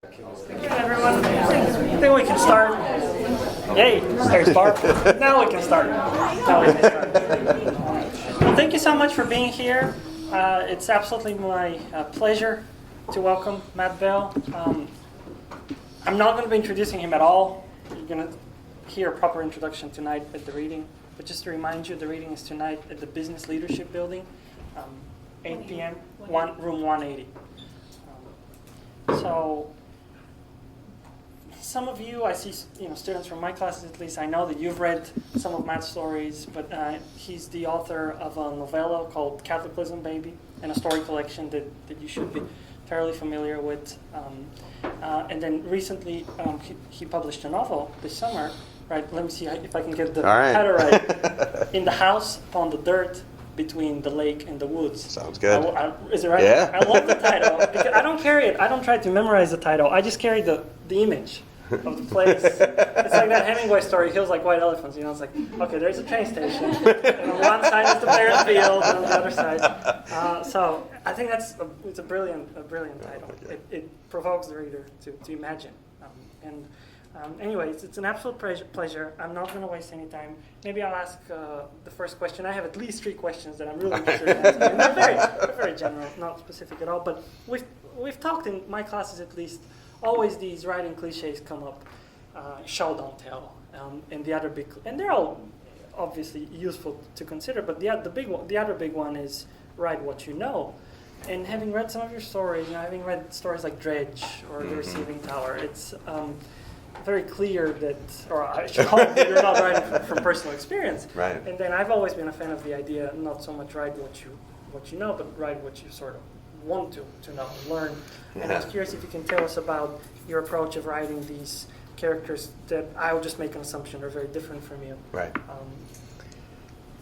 Everyone, I think we can start. Yay, there's Barb. Now we can start. Well, thank you so much for being here. It's absolutely my pleasure to welcome Matt Bell. I'm not going to be introducing him at all. You're going to hear a proper introduction tonight at the reading. But just to remind you, the reading is tonight at the Business Leadership Building, 8 p.m., room 180. So some of you, I see, students from my classes at least, I know that you've read some of Matt's stories, but he's the author of a novella called Cataclysm Baby, and a story collection that you should be fairly familiar with. And then recently, he published a novel this summer. Right, let me see if I can get the title right. In the House Upon the Dirt, Between the Lake and the Woods. Sounds good. Is it right? Yeah. I love the title. Because I don't carry it. I don't try to memorize the title. I just carry the image of the place. It's like that Hemingway story, Hills Like White Elephants. It's like, okay, there's a train station. And on one side is the Bears Field, and on the other side. So I think it's a brilliant title. It provokes the reader to imagine. Anyway, it's an absolute pleasure. I'm not going to waste any time. Maybe I'll ask the first question. I have at least 3 questions that I'm really interested in asking. They're very general, not specific at all. But we've talked in my classes at least. Always these writing cliches come up. Show, don't tell, and the other big, and they're all obviously useful to consider. But the other big one is write what you know. And having read some of your stories, having read stories like Dredge or The Receiving Tower, it's very clear that, or I should hope that you're not writing from personal experience. Right. And then I've always been a fan of the idea, not so much write what you know, but write what you sort of want to know and learn. And I was curious if you can tell us about your approach of writing these characters that I'll just make an assumption are very different from you. Right.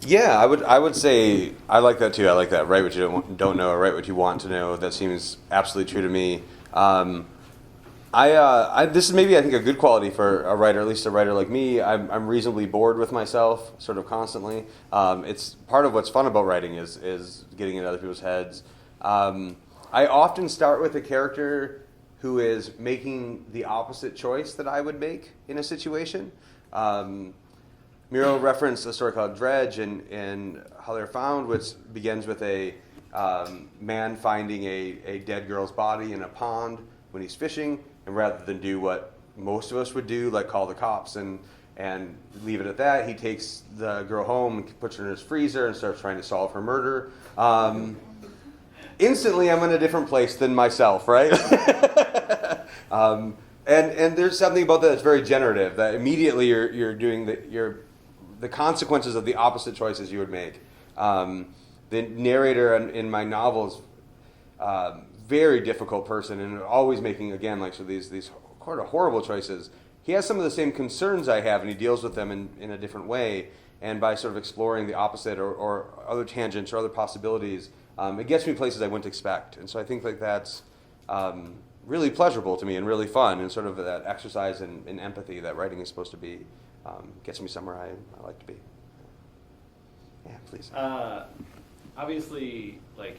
Yeah, I would say I like that too. I like that. Write what you don't know, or write what you want to know. That seems absolutely true to me. This is maybe, I think, a good quality for a writer, at least a writer like me. I'm reasonably bored with myself, sort of constantly. It's part of what's fun about writing is getting in other people's heads. I often start with a character who is making the opposite choice that I would make in a situation. Miro referenced a story called Dredge and How They're Found, which begins with a man finding a dead girl's body in a pond when he's fishing. And rather than do what most of us would do, like call the cops and leave it at that, he takes the girl home and puts her in his freezer and starts trying to solve her murder. Instantly, I'm in a different place than myself, right? And there's something about that that's very generative. That immediately you're doing the consequences of the opposite choices you would make. The narrator in my novels. Very difficult person and always making, again, like so these sort of horrible choices. He has some of the same concerns I have, and he deals with them in a different way. And by sort of exploring the opposite or other tangents or other possibilities, it gets me places I wouldn't expect. And so I think like that's really pleasurable to me and really fun, and sort of that exercise in empathy that writing is supposed to be gets me somewhere I like to be. Yeah, please. Obviously, like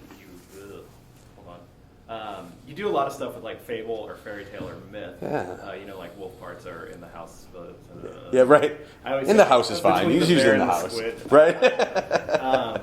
you do a lot of stuff with like fable or fairy tale or myth. Yeah. Like wolf parts are in the house. Yeah, right. In the house is fine. Usually in the house, right?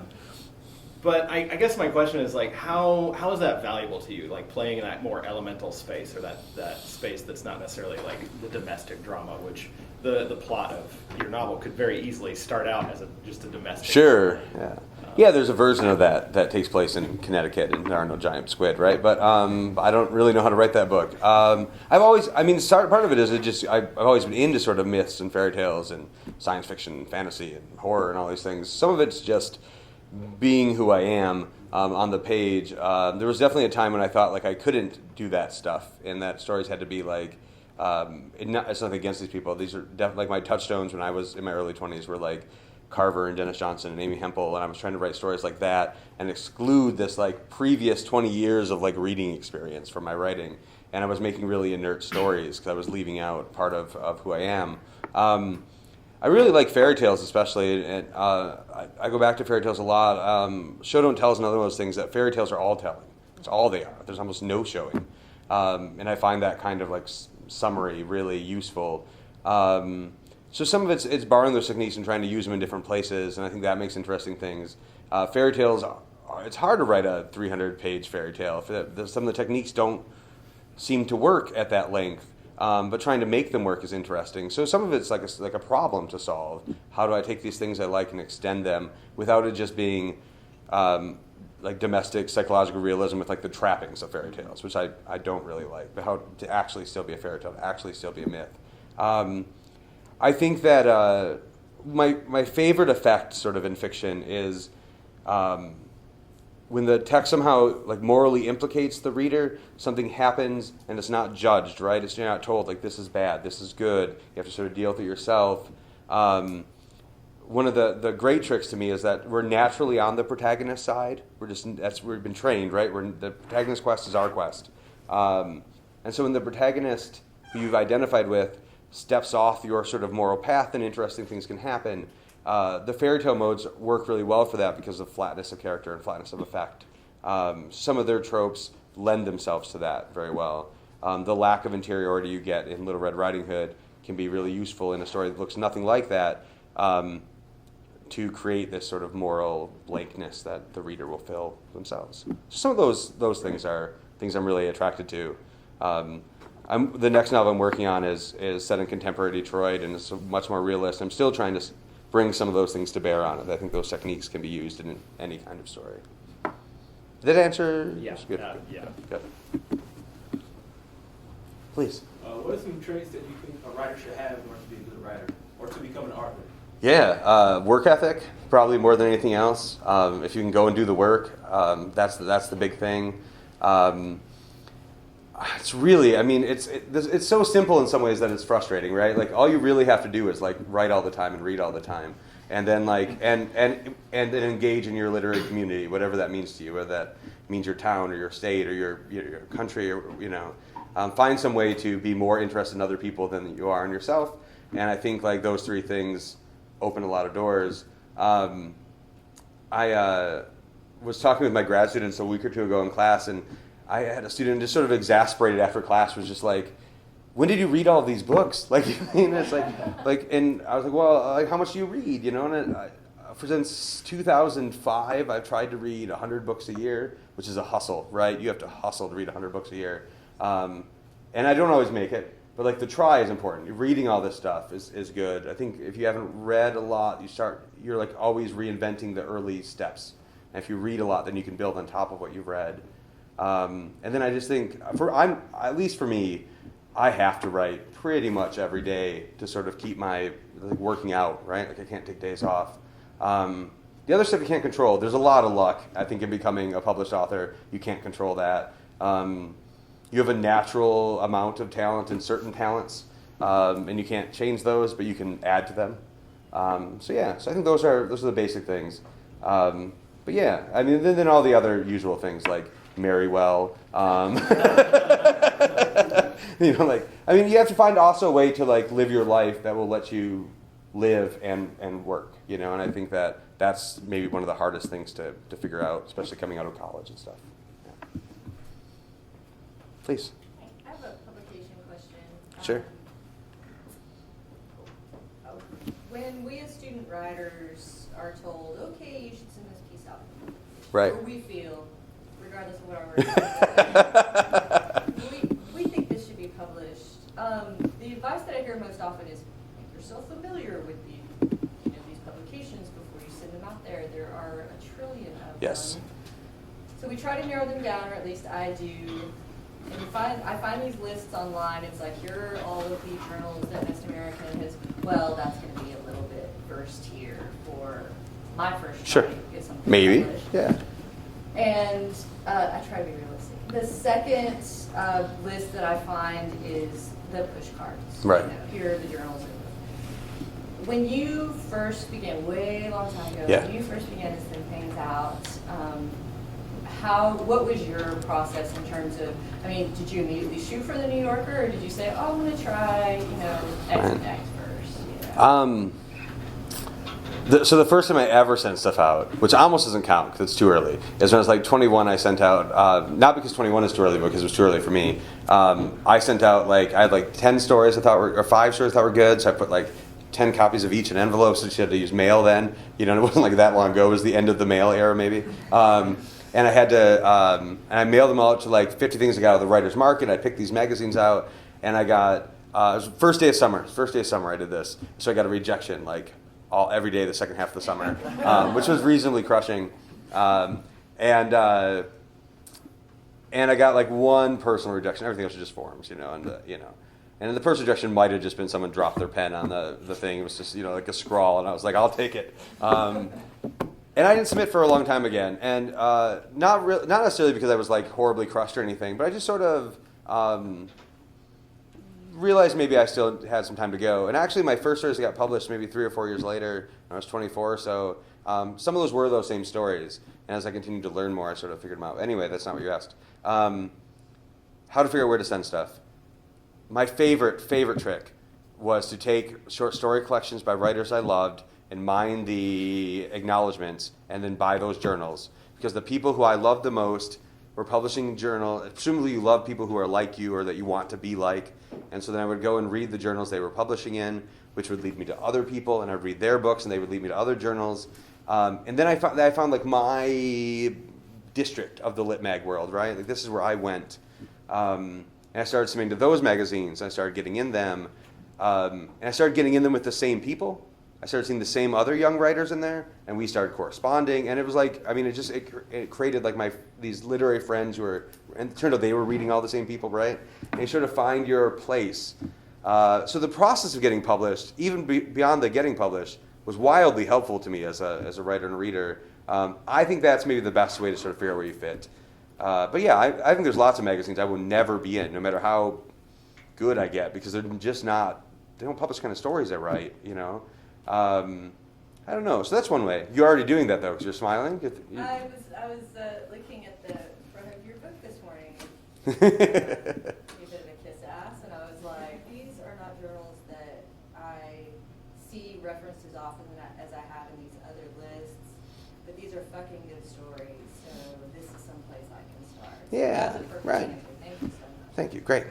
But I guess my question is like, how is that valuable to you? Like playing in that more elemental space, or that space that's not necessarily like the domestic drama, which the plot of your novel could very easily start out as just a domestic. Drama. Yeah. Yeah, there's a version of that takes place in Connecticut, and there are no giant squid, right? But I don't really know how to write that book. Part of it is I've always been into sort of myths and fairy tales and science fiction and fantasy and horror and all these things. Some of it's just being who I am on the page. There was definitely a time when I thought like I couldn't do that stuff, and that stories had to be like, it's nothing against these people. These are definitely like my touchstones when I was in my early 20s were like Carver and Dennis Johnson and Amy Hempel, and I was trying to write stories like that and exclude this like previous 20 years of like reading experience from my writing. And I was making really inert stories because I was leaving out part of who I am. I really like fairy tales, especially, and I go back to fairy tales a lot. Show don't tell is another one of those things that fairy tales are all telling. It's all they are. There's almost no showing. And I find that kind of like summary really useful. So some of it's borrowing those techniques and trying to use them in different places, and I think that makes interesting things. Fairy tales, it's hard to write a 300-page fairy tale. Some of the techniques don't seem to work at that length, but trying to make them work is interesting. So some of it's like a problem to solve. How do I take these things I like and extend them without it just being like domestic psychological realism with like the trappings of fairy tales, which I don't really like, but how to actually still be a fairy tale, to actually still be a myth. I think that my favorite effect sort of in fiction is when the text somehow like morally implicates the reader, something happens and it's not judged, right? You're not told like this is bad, this is good. You have to sort of deal with it yourself. One of the great tricks to me is that we're naturally on the protagonist's side. We've been trained, right? The protagonist's quest is our quest. And so when the protagonist who you've identified with steps off your sort of moral path, and interesting things can happen. The fairy tale modes work really well for that because of flatness of character and flatness of effect. Some of their tropes lend themselves to that very well. The lack of interiority you get in Little Red Riding Hood can be really useful in a story that looks nothing like that, to create this sort of moral blankness that the reader will fill themselves. Some of those things are things I'm really attracted to. The next novel I'm working on is set in contemporary Detroit, and it's much more realist. I'm still trying to bring some of those things to bear on it. I think those techniques can be used in any kind of story. Did that answer? Yeah. Good. Yeah. Good. Please. What are some traits that you think a writer should have in order to be a good writer or to become an author? Yeah, work ethic, probably more than anything else. If you can go and do the work, that's the big thing. It's really, I mean, it's so simple in some ways that it's frustrating, right? Like all you really have to do is like write all the time and read all the time, and then like and then engage in your literary community, whatever that means to you, whether that means your town or your state or your country, or find some way to be more interested in other people than you are in yourself. And I think like those three things open a lot of doors. I was talking with my grad students a week or two ago in class, and I had a student just sort of exasperated after class, was just like, when did you read all these books? Like, it's like, and I was like, well, like, how much do you read? And since 2005, I've tried to read 100 books a year, which is a hustle, right? You have to hustle to read 100 books a year. And I don't always make it, but like the try is important. Reading all this stuff is good. I think if you haven't read a lot, you're like always reinventing the early steps. And if you read a lot, then you can build on top of what you've read. And then I just think, at least for me, I have to write pretty much every day to sort of keep my working out, right? Like I can't take days off. The other stuff you can't control. There's a lot of luck, I think, in becoming a published author. You can't control that. You have a natural amount of talent and certain talents, and you can't change those, but you can add to them. So I think those are the basic things. But yeah, I mean, then all the other usual things like marry well. You have to find also a way to like live your life that will let you live and work, and I think that's maybe one of the hardest things to figure out, especially coming out of college and stuff. Yeah. Please. I have a publication question. Sure. When we as student writers are told, okay, you should send this piece out, Right. or we feel, regardless of what our work is, we think this should be published. The advice that I hear most often is make yourself familiar with these publications before you send them out there. There are a trillion of Yes. them. So we try to narrow them down, or at least I do. And I find these lists online. It's like, here are all of the journals that Next American has. Well, that's going to be a little bit first tier for my first try to get something Maybe. published. Yeah. And I try to be realistic. The second list that I find is the push cards. Right. Here are the journals. When you first began, way long time ago, Yeah. when you first began to send things out, what was your process in terms of, did you immediately shoot for the New Yorker, or did you say, I'm going to try, X and X first? So the first time I ever sent stuff out, which almost doesn't count because it's too early, is when I was like 21. I sent out not because 21 is too early, but because it was too early for me. I sent out like I had like 10 stories I thought were, or 5 stories I thought were good. So I put like 10 copies of each in envelopes. So you had to use mail then. You know, it wasn't like that long ago. It was the end of the mail era maybe. And I had to, and I mailed them out to like 50 things I got out of the writer's market. I picked these magazines out, and I got, it was the first day of summer. First day of summer I did this. So I got a rejection like every day the second half of the summer, which was reasonably crushing. And I got like one personal rejection. Everything else was just forums, you know, and the personal rejection might have just been someone dropped their pen on the thing. It was just, you know, like a scrawl, and I was like, I'll take it. And I didn't submit for a long time again, and not necessarily because I was like horribly crushed or anything, but I just sort of realized maybe I still had some time to go. And actually, my first stories got published maybe 3 or 4 years later when I was 24 or so. Some of those were those same stories, and as I continued to learn more, I sort of figured them out. Anyway, that's not what you asked. How to figure out where to send stuff. My favorite trick was to take short story collections by writers I loved and mine the acknowledgments and then buy those journals. Because the people who I loved the most were publishing journals. Presumably you love people who are like you or that you want to be like. And so then I would go and read the journals they were publishing in, which would lead me to other people, and I'd read their books and they would lead me to other journals. And then I found like my district of the lit mag world, right? Like this is where I went. And I started submitting to those magazines. I started getting in them. And I started getting in them with the same people. I started seeing the same other young writers in there, and we started corresponding. And it was like, I mean, it created like these literary friends who were, and it turned out they were reading all the same people, right? And you sort of find your place. So the process of getting published, even beyond the getting published, was wildly helpful to me as a writer and a reader. I think that's maybe the best way to sort of figure out where you fit. But yeah, I think there's lots of magazines I will never be in, no matter how good I get, because they're just not, they don't publish the kind of stories I write, you know? I don't know. So that's one way. You're already doing that though, because you're smiling. I was looking at the front of your book this morning. You bit of a kiss ass, and I was like, these are not journals that I see referenced as often as I have in these other lists, but these are fucking good stories. So this is someplace I can start. So Yeah, that was a perfect right. answer. Thank you so much. Thank you. Great.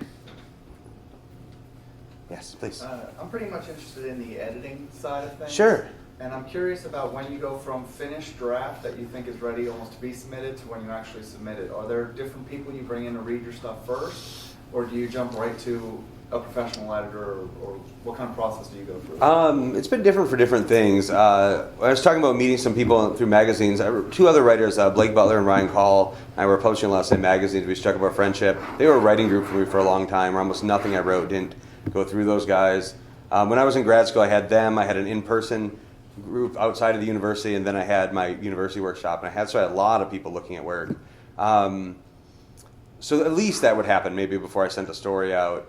Yes, please. I'm pretty much interested in the editing side of things. Sure. And I'm curious about when you go from finished draft that you think is ready almost to be submitted to when you actually submit it. Are there different people you bring in to read your stuff first? Or do you jump right to a professional editor? Or what kind of process do you go through? It's been different for different things. I was talking about meeting some people through magazines. 2 other writers, Blake Butler and Ryan Call, and I were publishing a lot of same magazines. We struck up our friendship. They were a writing group for me for a long time, where almost nothing I wrote didn't go through those guys. When I was in grad school, I had them. I had an in-person group outside of the university, and then I had my university workshop, and I had a lot of people looking at work. So at least that would happen maybe before I sent a story out.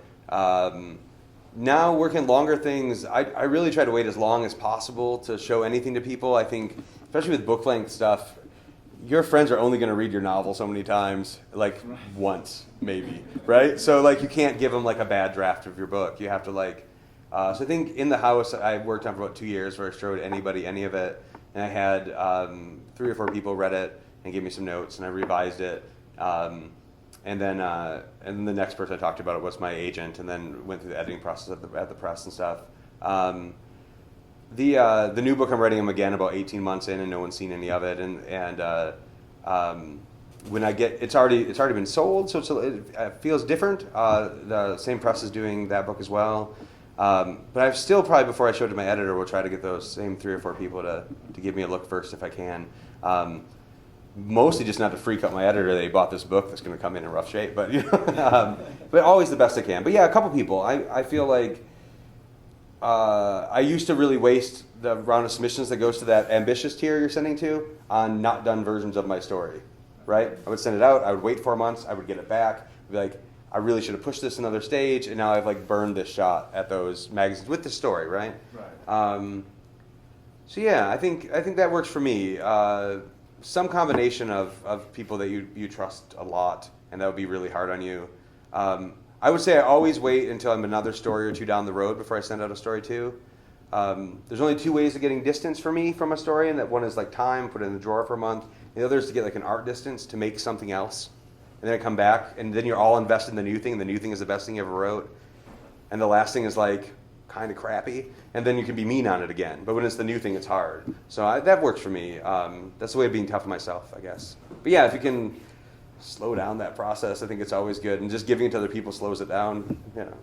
Now working longer things, I really try to wait as long as possible to show anything to people. I think, especially with book length stuff, your friends are only going to read your novel so many times, like once maybe, right? So like you can't give them like a bad draft of your book. You have to like. So I think in the house I worked on for about 2 years, where I showed anybody any of it, and I had 3 or 4 people read it and gave me some notes, and I revised it. And then the next person I talked to about it was my agent, and then went through the editing process at the press and stuff. The new book I'm writing, again about 18 months in, and no one's seen any of it. And when I get, it's already been sold, so it feels different. The same press is doing that book as well. But I've still probably, before I show it to my editor, will try to get those same 3 or 4 people to give me a look first if I can. Mostly just not to freak out my editor. They bought this book that's going to come in rough shape, but you know, but always the best I can. But yeah, a couple people. I feel like I used to really waste the round of submissions that goes to that ambitious tier you're sending to on not done versions of my story, right? I would send it out. I would wait 4 months. I would get it back. I'd be like, I really should have pushed this another stage, and now I've like burned this shot at those magazines with the story, right? Right. So yeah, I think that works for me. Some combination of people that you trust a lot, and that would be really hard on you. I would say I always wait until I'm another story or 2 down the road before I send out a story too. there's only two ways of getting distance for me from a story, and that one is like time, put it in the drawer for a month. The other is to get like an art distance to make something else, and then I come back, and then you're all invested in the new thing, and the new thing is the best thing you ever wrote, and the last thing is like kind of crappy, and then you can be mean on it again. But when it's the new thing, it's hard. So that works for me. That's the way of being tough on myself, I guess. But yeah, if you can slow down that process, I think it's always good. And just giving it to other people slows it down, you know.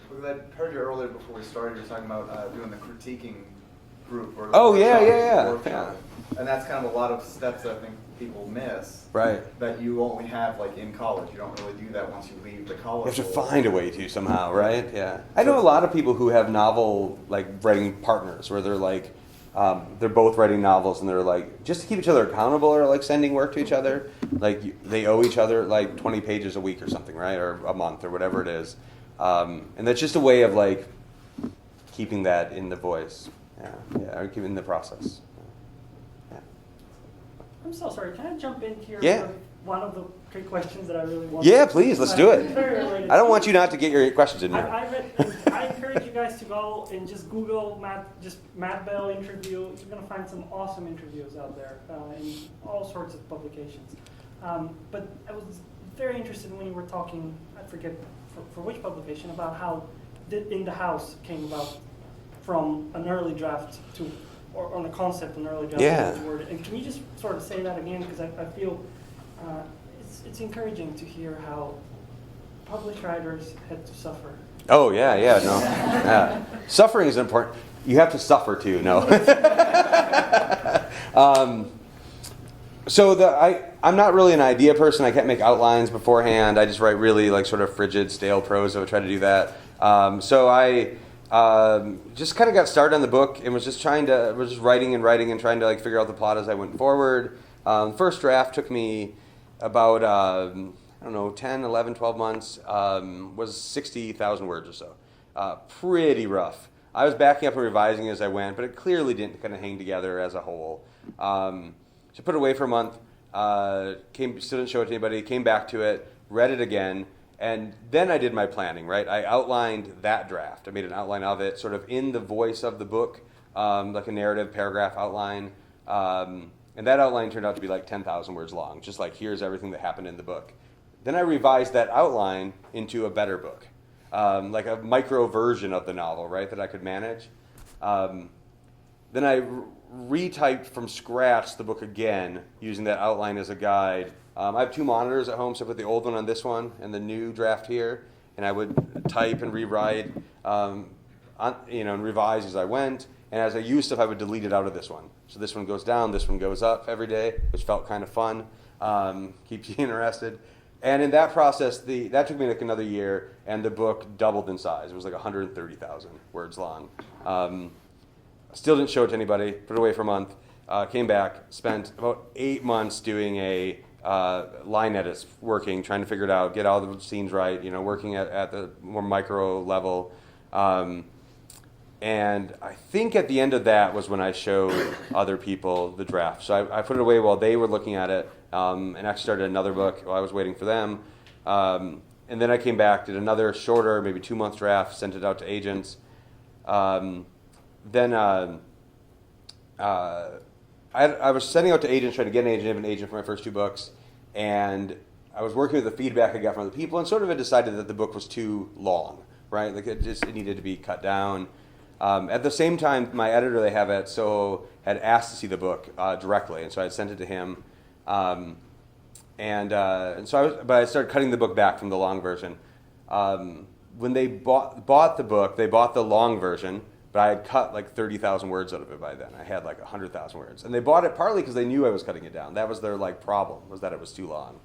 Because I heard you earlier before we started, you were talking about doing the critiquing group. Or Oh, yeah, workshop, yeah. workshop. And that's kind of a lot of steps I think people miss. Right. That you only have like in college. You don't really do that once you leave the college. You have to world. find a way to somehow, right? Yeah. I know a lot of people who have novel, like, writing partners where they're like, they're both writing novels and they're like, just to keep each other accountable or like sending work to each other, like they owe each other like 20 pages a week or something, right? Or a month or whatever it is. And that's just a way of like keeping that in the voice. Yeah, or keeping the process. Yeah. I'm so sorry. Can I jump in here? Yeah. With one of the three questions that I really want. Yeah, please, let's do it. Very related. I don't want you not to get your questions in here. I encourage you guys to go and just Google Matt Bell interview. You're going to find some awesome interviews out there in all sorts of publications. But I was very interested when you were talking, I forget for which publication, about how In the House came about from an early draft to, or on a concept, an early draft Yeah. to word. And can you just sort of say that again? Because I feel it's encouraging to hear how published writers had to suffer. Oh, no. Yeah. Suffering is important. You have to suffer too, no. I'm not really an idea person. I can't make outlines beforehand. I just write really like sort of frigid, stale prose. I would try to do that. So I just kind of got started on the book and was just writing and trying to like figure out the plot as I went forward. First draft took me about, 10, 11, 12 months, was 60,000 words or so. Pretty rough. I was backing up and revising as I went, but it clearly didn't kind of hang together as a whole. So put it away for a month, still didn't show it to anybody, came back to it, read it again, and then I did my planning, right? I outlined that draft. I made an outline of it, sort of in the voice of the book, like a narrative paragraph outline. And that outline turned out to be like 10,000 words long, just like here's everything that happened in the book. Then I revised that outline into a better book, like a micro version of the novel, right, that I could manage. Then I retyped from scratch the book again, using that outline as a guide. I have two monitors at home, so I put the old one on this one and the new draft here, and I would type and rewrite, and revise as I went. And as I used stuff, I would delete it out of this one. So this one goes down, this one goes up every day, which felt kind of fun, keeps you interested. And in that process, that took me like another year, and the book doubled in size. It was like 130,000 words long. Still didn't show it to anybody, put it away for a month, came back, spent about 8 months doing a line edits, trying to figure it out, get all the scenes right, working at the more micro level. And I think at the end of that was when I showed other people the draft. So I put it away while they were looking at it, and actually started another book while I was waiting for them. And then I came back, did another shorter, maybe 2-month draft, sent it out to agents. Then I was sending out to agents, trying to get an agent for my first 2 books, and I was working with the feedback I got from other people, and sort of had decided that the book was too long, right? Like it needed to be cut down. At the same time, my editor they have at Soho had asked to see the book directly, and so I had sent it to him. But I started cutting the book back from the long version. When they bought the book, they bought the long version, but I had cut like 30,000 words out of it by then. I had like 100,000 words, and they bought it partly because they knew I was cutting it down. That was their like problem, was that it was too long.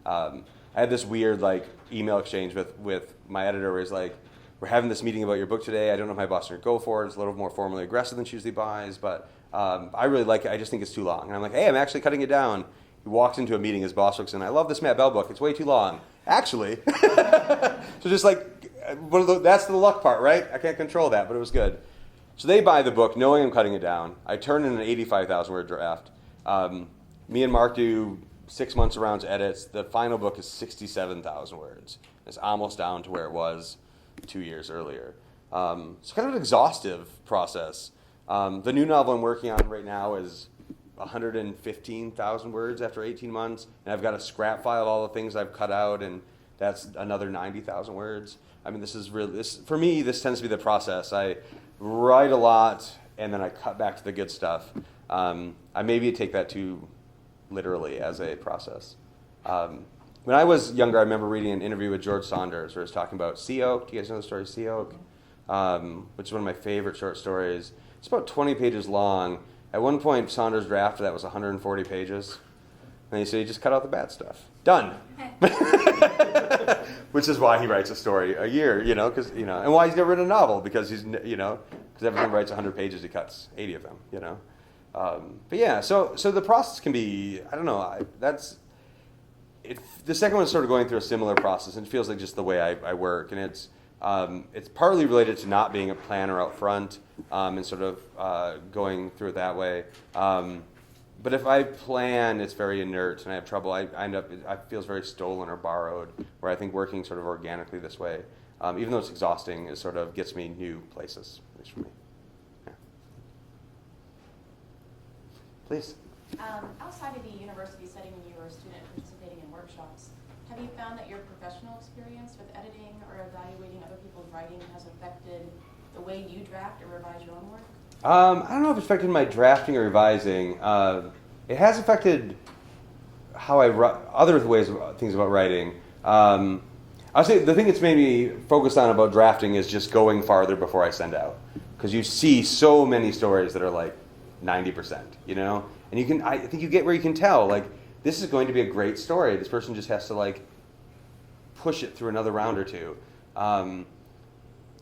I had this weird like email exchange with my editor where he's like, "We're having this meeting about your book today. I don't know if my boss is going to go for it. It's a little more formally aggressive than she usually buys, but I really like it. I just think it's too long." And I'm like, "Hey, I'm actually cutting it down." He walks into a meeting, his boss looks in, "I love this Matt Bell book. It's way too long." Actually. So just like, that's the luck part, right? I can't control that, but it was good. So they buy the book knowing I'm cutting it down. I turn in an 85,000 word draft. Me and Mark do 6 months around to edits. The final book is 67,000 words. It's almost down to where it was 2 years earlier. It's kind of an exhaustive process. The new novel I'm working on right now is 115,000 words after 18 months, and I've got a scrap file of all the things I've cut out, and that's another 90,000 words. I mean, for me, this tends to be the process. I write a lot, and then I cut back to the good stuff. I maybe take that too literally as a process. When I was younger, I remember reading an interview with George Saunders where he was talking about Sea Oak. Do you guys know the story Sea Oak? Which is one of my favorite short stories. It's about 20 pages long. At one point, Saunders' draft of that was 140 pages. And he said he just cut out the bad stuff. Done. Which is why he writes a story a year, and why he's never written a novel, because because everyone writes 100 pages, he cuts 80 of them, But yeah, so the process can be, I don't know, the second one's sort of going through a similar process, and it feels like just the way I work, and it's partly related to not being a planner out front, and sort of going through it that way. But if I plan, it's very inert, and I have trouble. I feels very stolen or borrowed. Where I think working sort of organically this way, even though it's exhausting, it sort of gets me new places, at least for me. Yeah. Please. Outside of the university setting when you were a student participating in workshops, have you found that your professional experience with editing or evaluating other people's writing has affected the way you draft or revise your own work? I don't know if it's affected my drafting or revising. It has affected how I write, other things about writing. I'll say the thing that's made me focus on about drafting is just going farther before I send out. Because you see so many stories that are like 90%, And I think you get where you can tell, like, this is going to be a great story. This person just has to, like, push it through another round or two.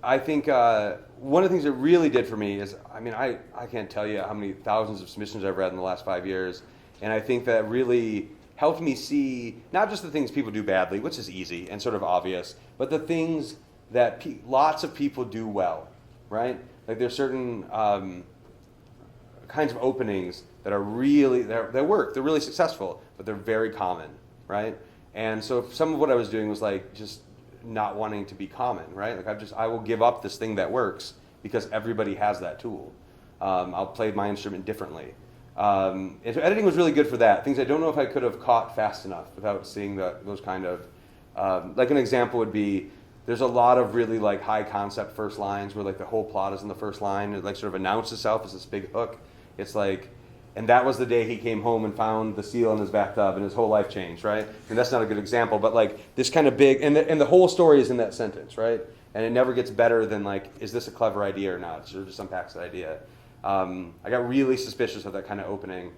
I think one of the things it really did for me is, I can't tell you how many thousands of submissions I've read in the last 5 years, and I think that really helped me see not just the things people do badly, which is easy and sort of obvious, but the things that lots of people do well, right? Like there's certain kinds of openings that are really, they work, they're really successful, but they're very common, right? And so some of what I was doing was like just not wanting to be common, right? Like I will give up this thing that works because everybody has that tool. I'll play my instrument differently. And so editing was really good for that. Things I don't know if I could have caught fast enough without seeing those kind of, like an example would be, there's a lot of really like high concept first lines where like the whole plot is in the first line. It like sort of announces itself as this big hook. It's like, and that was the day he came home and found the seal in his bathtub and his whole life changed, right? And that's not a good example, but like this kind of big, and the whole story is in that sentence, right? And it never gets better than like, is this a clever idea or not? It sort of just unpacks that idea. I got really suspicious of that kind of opening,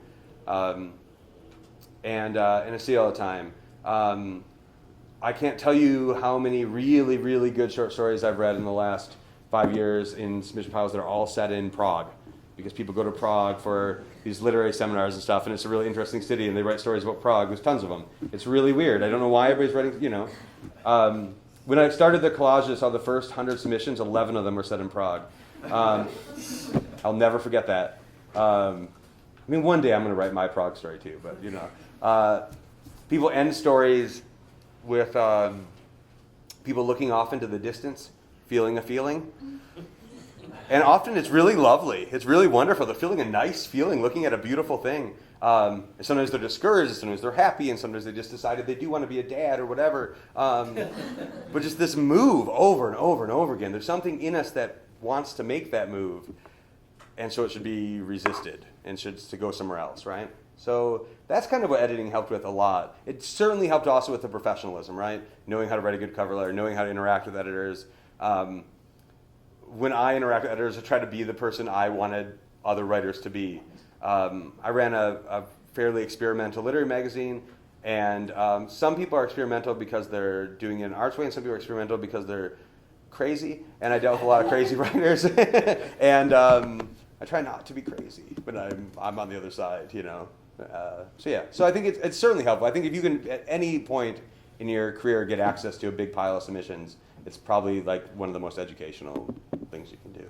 and I see it all the time. I can't tell you how many really, really good short stories I've read in the last 5 years in submission piles that are all set in Prague. Because people go to Prague for these literary seminars and stuff, and it's a really interesting city, and they write stories about Prague. There's tons of them. It's really weird. I don't know why everybody's writing, When I started the collage, I saw the first 100 submissions, 11 of them were set in Prague. I'll never forget that. One day I'm going to write my Prague story too, but, people end stories with people looking off into the distance, feeling a feeling. And often it's really lovely. It's really wonderful. They're feeling a nice feeling, looking at a beautiful thing. Sometimes they're discouraged, sometimes they're happy, and sometimes they just decided they do want to be a dad or whatever. But just this move over and over and over again. There's something in us that wants to make that move, and so it should be resisted and should to go somewhere else, right? So that's kind of what editing helped with a lot. It certainly helped also with the professionalism, right? Knowing how to write a good cover letter, knowing how to interact with editors. When I interact with editors, I try to be the person I wanted other writers to be. I ran a fairly experimental literary magazine, and some people are experimental because they're doing it in an arts way, and some people are experimental because they're crazy, and I dealt with a lot of crazy writers. And I try not to be crazy, but I'm on the other side, So I think it's certainly helpful. I think if you can, at any point in your career, get access to a big pile of submissions, it's probably like one of the most educational things you can do.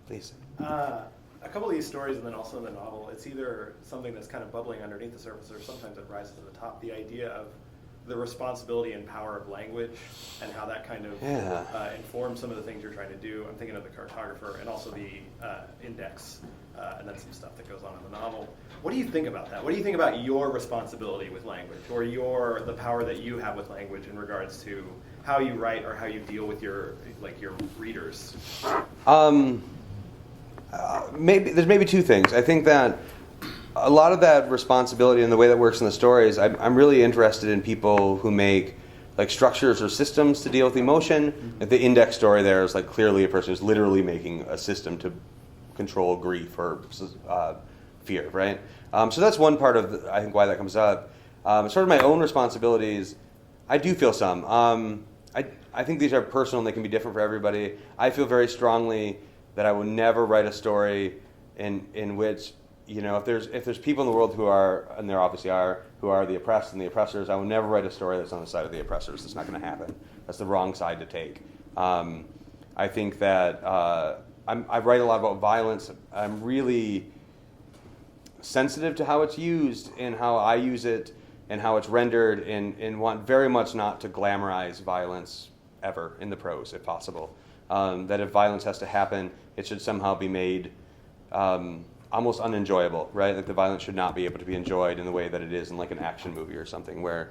Please. A couple of these stories, and then also in the novel, it's either something that's kind of bubbling underneath the surface, or sometimes it rises to the top. The idea of the responsibility and power of language and how that kind of informs some of the things you're trying to do. I'm thinking of the cartographer and also the index, and then some stuff that goes on in the novel. What do you think about that? What do you think about your responsibility with language, or the power that you have with language in regards to how you write or how you deal with your readers? There's maybe two things. I think that a lot of that responsibility and the way that works in the stories, I'm really interested in people who make like structures or systems to deal with emotion. Like the index story there is like clearly a person who's literally making a system to control grief or fear, right? So that's one part of I think why that comes up. As far as my own responsibilities, I do feel some. I think these are personal and they can be different for everybody. I feel very strongly that I will never write a story in which, you know, if there's people in the world who are, and there obviously are, who are the oppressed and the oppressors, I will never write a story that's on the side of the oppressors. It's not going to happen. That's the wrong side to take. I think that I write a lot about violence. I'm really sensitive to how it's used and how I use it and how it's rendered, and want very much not to glamorize violence ever in the prose, if possible. That if violence has to happen, it should somehow be made almost unenjoyable, right? Like the violence should not be able to be enjoyed in the way that it is in like an action movie or something, where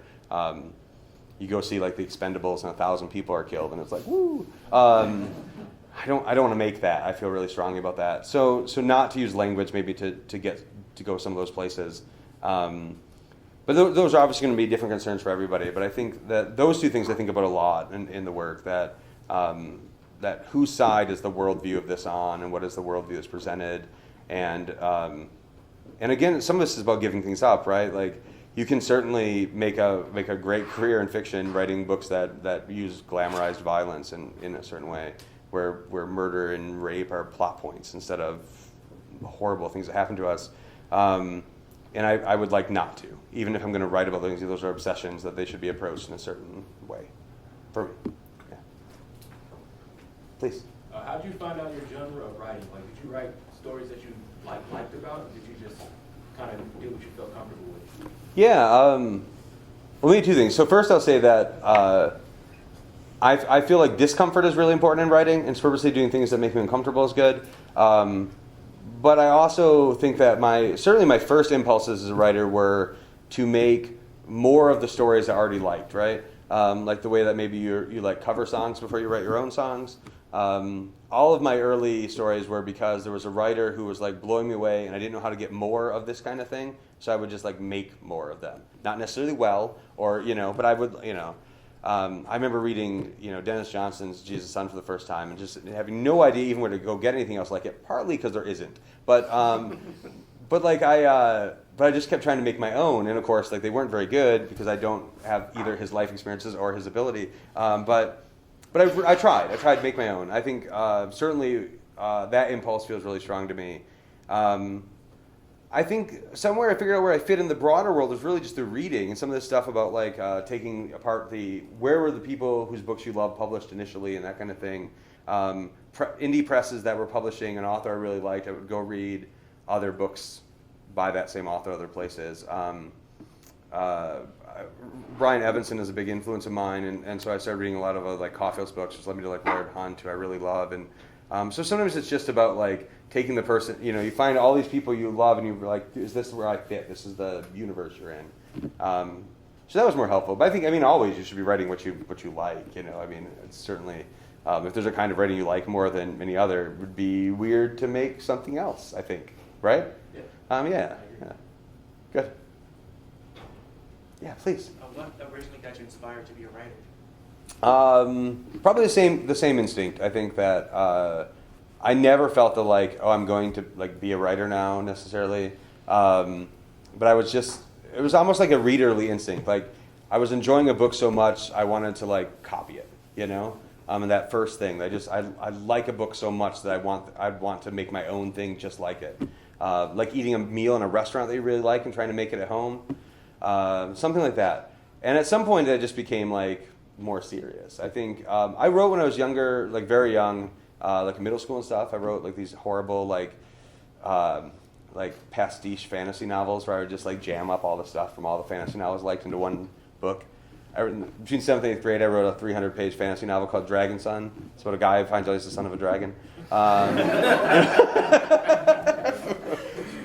you go see like the Expendables and 1,000 people are killed, and it's like woo. I don't want to make that. I feel really strongly about that. So not to use language maybe to go some of those places. But those are obviously going to be different concerns for everybody. But I think that those two things I think about a lot in the work, that whose side is the worldview of this on, and what is the worldview that's presented, and again, some of this is about giving things up, right? Like you can certainly make a great career in fiction writing books that use glamorized violence in a certain way, where murder and rape are plot points instead of horrible things that happen to us. And I would like not to, even if I'm going to write about things. Those are obsessions that they should be approached in a certain way, for me. Yeah. Please. How did you find out your genre of writing? Like, did you write stories that you liked about, or did you just kind of do what you felt comfortable with? Yeah. Well, maybe two things. So first, I'll say that I feel like discomfort is really important in writing, and purposely doing things that make me uncomfortable is good. But I also think that certainly my first impulses as a writer were to make more of the stories I already liked, right? Like the way that maybe you like cover songs before you write your own songs. All of my early stories were because there was a writer who was like blowing me away, and I didn't know how to get more of this kind of thing, so I would just like make more of them. Not necessarily well, or but I would, I remember reading, Dennis Johnson's Jesus Son for the first time, and just having no idea even where to go get anything else like it. Partly because there isn't, but I just kept trying to make my own, and of course, like they weren't very good because I don't have either his life experiences or his ability. But I tried. I tried to make my own. I think certainly that impulse feels really strong to me. I think somewhere I figured out where I fit in the broader world is really just through reading, and some of this stuff about like taking apart where were the people whose books you love published initially and that kind of thing. Indie presses that were publishing an author I really liked, I would go read other books by that same author other places. Brian Evanson is a big influence of mine, and so I started reading a lot of like Caulfield's books, which led me to like Laird Hunt, who I really love, and so sometimes it's just about like taking the person, you find all these people you love, and you're like, is this where I fit? This is the universe you're in. So that was more helpful. But I think, always you should be writing what you like. It's certainly if there's a kind of writing you like more than any other, it would be weird to make something else. I think, right? Yeah. Yeah. Good. Yeah, please. What originally got you inspired to be a writer? Probably the same instinct. I think that I never felt I'm going to be a writer now necessarily. But it was almost like a readerly instinct. Like I was enjoying a book so much, I wanted to copy it, and that first thing, I like a book so much that I'd want to make my own thing just like it. Like eating a meal in a restaurant that you really like and trying to make it at home. Something like that. And at some point that just became more serious. I think I wrote when I was younger, very young, in middle school and stuff. I wrote these horrible pastiche fantasy novels where I would just jam up all the stuff from all the fantasy novels I liked into one book. between 7th and 8th grade, I wrote a 300-page fantasy novel called Dragon Son. It's about a guy who finds out he's the son of a dragon.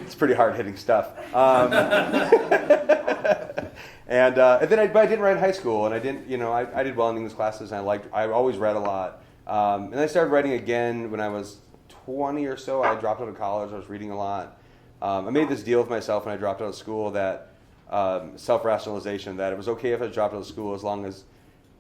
It's pretty hard-hitting stuff. And then I didn't write in high school, and I didn't, I did well in English classes, and I always read a lot. And I started writing again when I was 20 or so. I dropped out of college. I was reading a lot. I made this deal with myself when I dropped out of school that self-rationalization, that it was okay if I dropped out of school as long as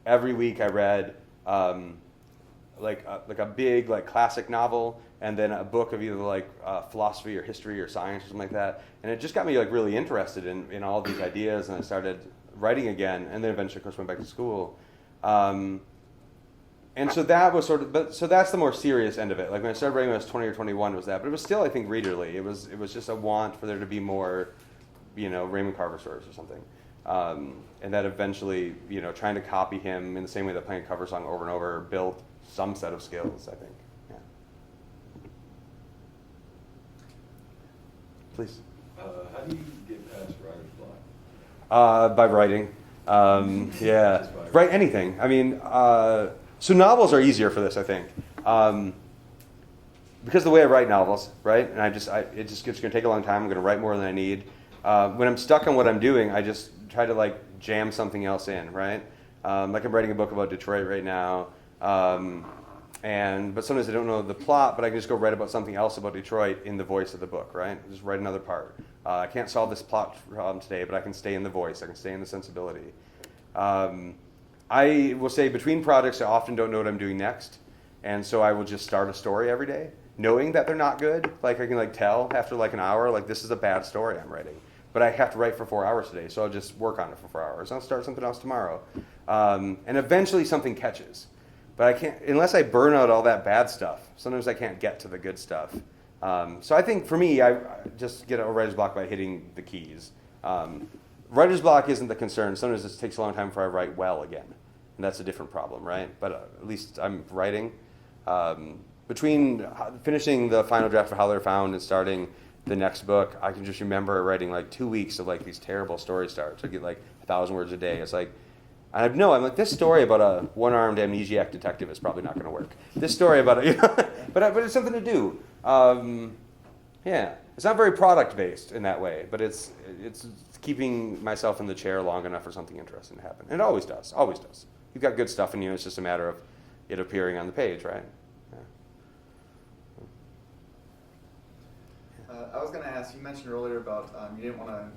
every week I read like a big classic novel and then a book of either philosophy or history or science or something like that. And it just got me really interested in all these ideas, and I started writing again, and then eventually of course went back to school. And so that was so that's the more serious end of it. Like when I started writing when I was 20 or 21 was that, but it was still, I think, readerly. It was just a want for there to be more, Raymond Carver stories or something. And that eventually, trying to copy him in the same way that playing a cover song over and over built some set of skills, I think. Yeah. Please. How do you get past writer's block? By writing. Yeah. Write anything. I mean, so novels are easier for this, I think. Because the way I write novels, right? And it's just going to take a long time. I'm going to write more than I need. When I'm stuck on what I'm doing, I just try to jam something else in, right? I'm writing a book about Detroit right now. But sometimes I don't know the plot, but I can just go write about something else about Detroit in the voice of the book, right? Just write another part. I can't solve this plot problem today, but I can stay in the voice. I can stay in the sensibility. I will say between projects, I often don't know what I'm doing next. And so I will just start a story every day, knowing that they're not good. I can tell after an hour, this is a bad story I'm writing. But I have to write for 4 hours today, so I'll just work on it for 4 hours. I'll start something else tomorrow. And eventually something catches. But I can't, unless I burn out all that bad stuff, sometimes I can't get to the good stuff. So I think for me, I just get a writer's block by hitting the keys. Writer's block isn't the concern. Sometimes it takes a long time before I write well again. And that's a different problem, right? But at least I'm writing. Between finishing the final draft of How They're Found and starting the next book, I can just remember writing 2 weeks of these terrible story starts. I get 1,000 words a day. It's I'm this story about a one-armed amnesiac detective is probably not going to work. This story about but it's something to do. Yeah, it's not very product-based in that way, but it's keeping myself in the chair long enough for something interesting to happen. And it always does, always does. You've got good stuff in you. It's just a matter of it appearing on the page, right? Yeah. I was going to ask, you mentioned earlier about you didn't want to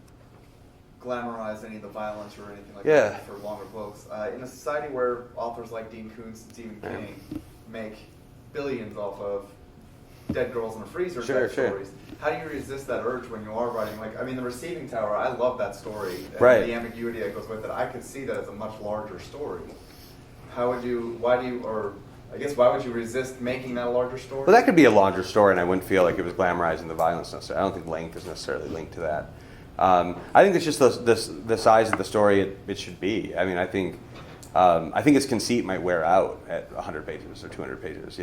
glamorize any of the violence or anything like that for longer books. In a society where authors like Dean Koontz and Stephen King make billions off of dead girls in a freezer type stories, how do you resist that urge when you are writing? The Receiving Tower, I love that story. And the ambiguity that goes with it. I could see that as a much larger story. Why would you resist making that a larger story? Well, that could be a longer story, and I wouldn't feel like it was glamorizing the violence necessarily. I don't think length is necessarily linked to that. I think it's just the size of the story it should be. I think its conceit might wear out at 100 pages or 200 pages.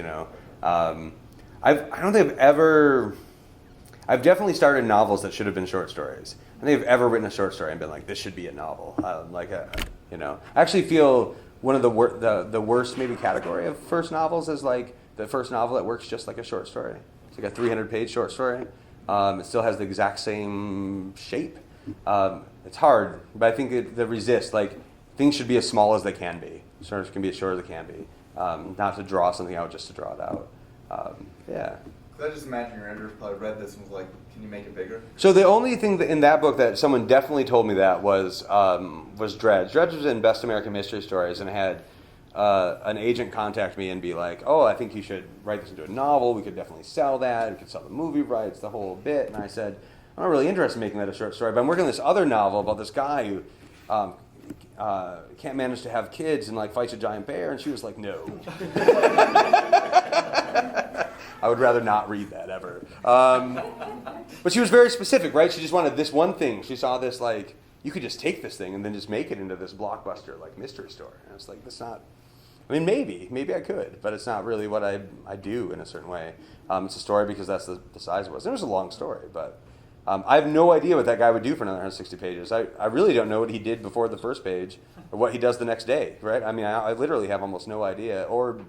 I don't think I've definitely started novels that should have been short stories. I don't think I've ever written a short story and been this should be a novel. I actually feel one of the worst maybe category of first novels is the first novel that works just like a short story. It's a 300-page short story. It still has the exact same shape. It's hard, but I think the resist, things should be as small as they can be. Stories can be as short as they can be. Not to draw something out just to draw it out. Yeah. Because I just imagine your editors probably read this and was can you make it bigger? So the only thing in that book that someone definitely told me that was Dredge. Dredge was in Best American Mystery Stories and had an agent contact me and be oh, I think you should write this into a novel. We could definitely sell that. We could sell the movie rights, the whole bit. And I said, I'm not really interested in making that a short story, but I'm working on this other novel about this guy who can't manage to have kids and fights a giant bear. And she was no. I would rather not read that ever. But she was very specific, right? She just wanted this one thing. She saw this you could just take this thing and then just make it into this blockbuster mystery story. And it's that's not. Maybe I could, but it's not really what I do in a certain way. It's a story because that's the size it was. It was a long story, but I have no idea what that guy would do for another 160 pages. I really don't know what he did before the first page or what he does the next day, right? I mean, I literally have almost no idea or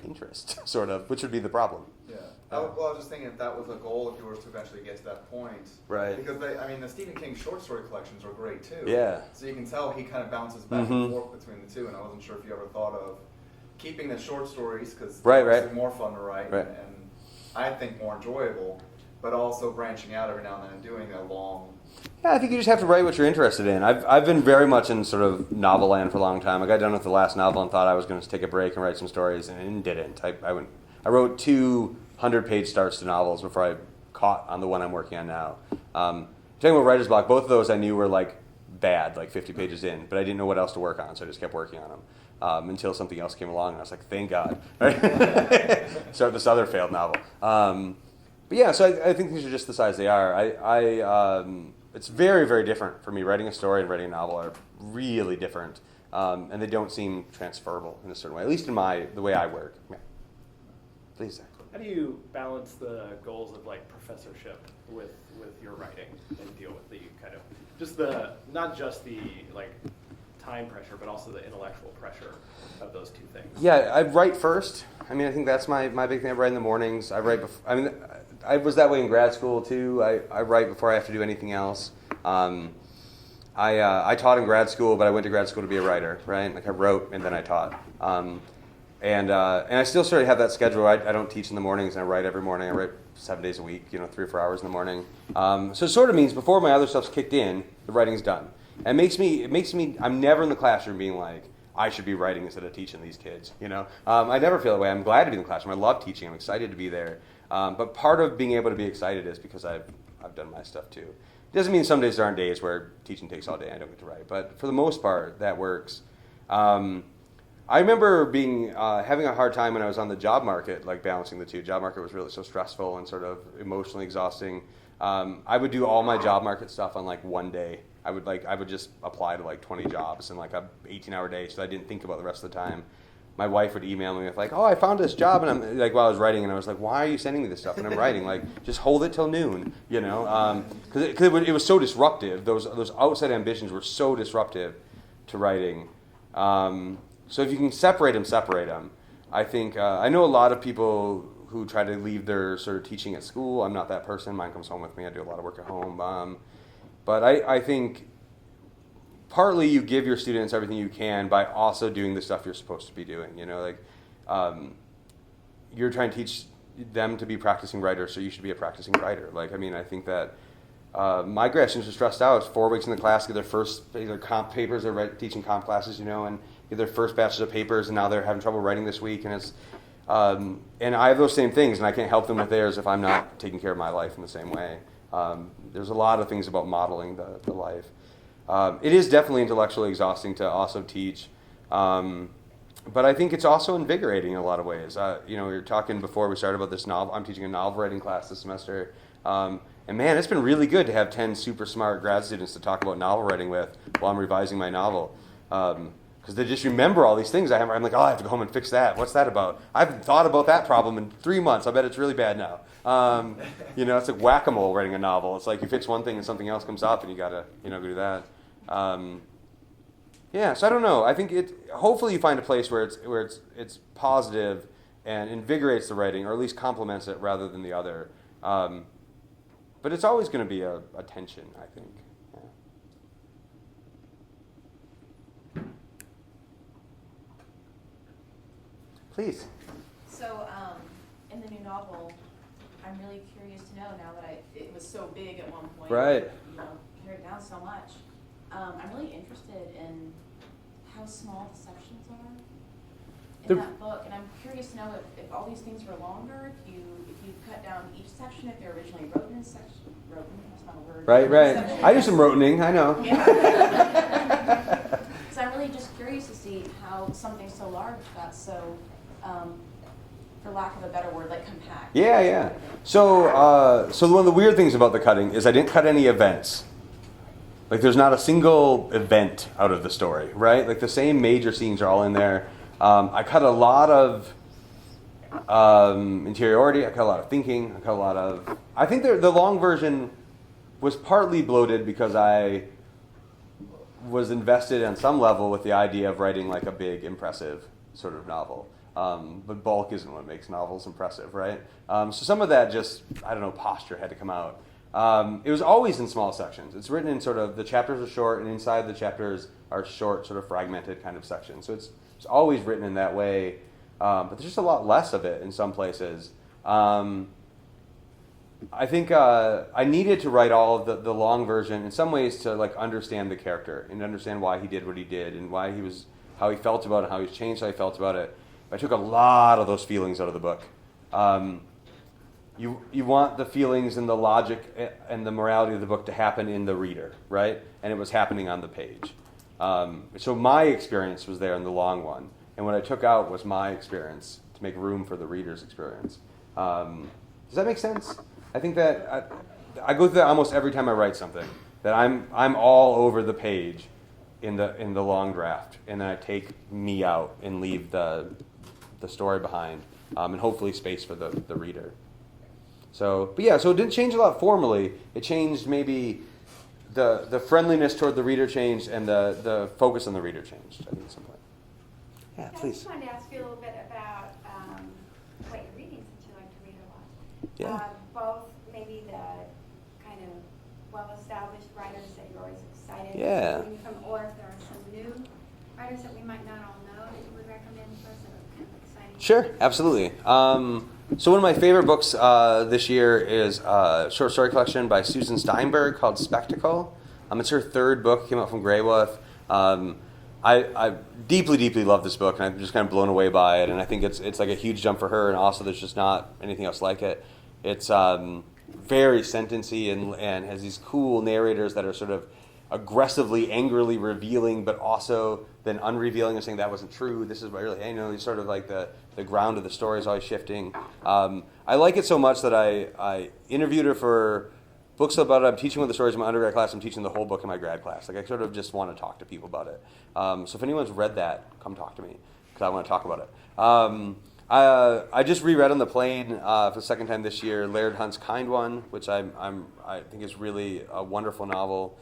interest, sort of, which would be the problem. Yeah. I was just thinking if that was a goal, if you were to eventually get to that point. Right. Because the Stephen King short story collections are great too. Yeah. So you can tell he kind of bounces back and forth between the two, and I wasn't sure if you ever thought of keeping the short stories because they're more fun to write and I think more enjoyable, but also branching out every now and then and doing a long. Yeah, I think you just have to write what you're interested in. I've been very much in sort of novel land for a long time. I got done with the last novel and thought I was going to take a break and write some stories, and didn't. I wrote 200-page starts to novels before I caught on the one I'm working on now. Talking about writer's block, both of those I knew were like bad, like 50 pages in, but I didn't know what else to work on, so I just kept working on them until something else came along, and I was like, thank God. Start this other failed novel. But yeah, so I think things are just the size they are. It's very, very different for me. Writing a story and writing a novel are really different, and they don't seem transferable in a certain way, at least in the way I work. Yeah. Please, Zach. How do you balance the goals of like professorship with your writing and deal with the kind of just not just the like time pressure, but also the intellectual pressure of those two things? Yeah, I write first. I mean, I think that's my big thing. I write in the mornings. I write before. I mean, I was that way in grad school too. I write before I have to do anything else. I taught in grad school, but I went to grad school to be a writer, right? Like I wrote and then I taught. And I still sort of have that schedule. I don't teach in the mornings, and I write every morning. I write 7 days a week, 3 or 4 hours in the morning. So it sort of means before my other stuff's kicked in, the writing's done. And it makes me. I'm never in the classroom being like, I should be writing instead of teaching these kids. I never feel that way. I'm glad to be in the classroom. I love teaching. I'm excited to be there. But part of being able to be excited is because I've done my stuff too. It doesn't mean some days there aren't days where teaching takes all day and I don't get to write. But for the most part, that works. I remember having a hard time when I was on the job market, like balancing the two. Job market was really so stressful and sort of emotionally exhausting. I would do all my job market stuff on like one day. I would just apply to like 20 jobs in like a 18-hour day, so I didn't think about the rest of the time. My wife would email me with like, "Oh, I found this job," and I'm like, while I was writing, and I was like, "Why are you sending me this stuff?" And I'm writing, like, just hold it till noon, because it was so disruptive. Those outside ambitions were so disruptive to writing. So if you can separate them. I think I know a lot of people who try to leave their sort of teaching at school. I'm not that person. Mine comes home with me. I do a lot of work at home. But I think partly you give your students everything you can by also doing the stuff you're supposed to be doing. You're trying to teach them to be practicing writers, so you should be a practicing writer. I think that my grad students are stressed out. It's 4 weeks in the class, get their first either comp papers or teaching comp classes, and get their first batches of papers, and now they're having trouble writing this week, and it's and I have those same things, and I can't help them with theirs if I'm not taking care of my life in the same way. There's a lot of ththings about modeling the life. It is definitely intellectually exhausting to also teach, but I think it's also invigorating in a lot of ways. We were talking before we started about this novel. I'm teaching a novel writing class this semester, and man, it's been really good to have 10 super smart grad students to talk about novel writing with while I'm revising my novel. Because they just remember all these things I'm like, oh, I have to go home and fix that. What's that about? I haven't thought about that problem in 3 months. I bet it's really bad now. It's like whack-a-mole writing a novel. It's like you fix one thing and something else comes up and you got to, go do that. So I don't know. I think hopefully you find a place where it's positive and invigorates the writing, or at least complements it rather than the other. But it's always going to be a tension, I think. Please. So, in the new novel, I'm really curious to know now that it was so big at one point. Right. Pared it down so much. I'm really interested in how small the sections are in that book, and I'm curious to know if all these things were longer, if you cut down each section, if they're originally written in section. Written, that's not a word. Right. I do some rotening, I know. Yeah. So I'm really just curious to see how something so large got so, for lack of a better word, like compact. Yeah. So one of the weird things about the cutting is I didn't cut any events. Like there's not a single event out of the story, right? Like the same major scenes are all in there. I cut a lot of interiority. I cut a lot of thinking. I think the long version was partly bloated because I was invested on some level with the idea of writing like a big, impressive sort of novel. But bulk isn't what makes novels impressive, right? So some of that just, I don't know, posture had to come out. It was always in small sections. It's written in sort of, the chapters are short, and inside the chapters are short, sort of fragmented kind of sections. So it's always written in that way, but there's just a lot less of it in some places. I think I needed to write all of the long version in some ways to like understand the character and understand why he did what he did and why he was, how he felt about it, how he's changed how he felt about it. I took a lot of those feelings out of the book. You want the feelings and the logic and the morality of the book to happen in the reader, right? And it was happening on the page. So my experience was there in the long one, and what I took out was my experience to make room for the reader's experience. Does that make sense? I think that I go through that almost every time I write something. That I'm all over the page in the long draft, and then I take me out and leave the story behind, and hopefully space for the reader. So, but yeah, so it didn't change a lot formally. It changed maybe the friendliness toward the reader changed, and the focus on the reader changed, I think, at some point. Yeah, I please. just wanted to ask you a little bit about what you're reading, since you like to read a lot. Yeah. Both maybe the kind of well-established writers that you're always excited Yeah. reading from, or if there are some new writers that we might not all know that you would recommend for us that are kind of exciting. Sure, absolutely. So one of my favorite books this year is a short story collection by Susan Steinberg called Spectacle. It's her third book, came out from Grey Wolf. I deeply, deeply love this book, and I'm just kind of blown away by it. And I think it's like a huge jump for her, and also there's just not anything else like it. It's very sentencey and has these cool narrators that are sort of aggressively, angrily revealing, but also then unrevealing and saying that wasn't true. This is what really, it's sort of like the ground of the story is always shifting. I like it so much that I interviewed her for books about it. I'm teaching one of the stories in my undergrad class. I'm teaching the whole book in my grad class. Like I sort of just want to talk to people about it. So if anyone's read that, come talk to me because I want to talk about it. I just reread on the plane for the second time this year Laird Hunt's Kind One, which I think is really a wonderful novel.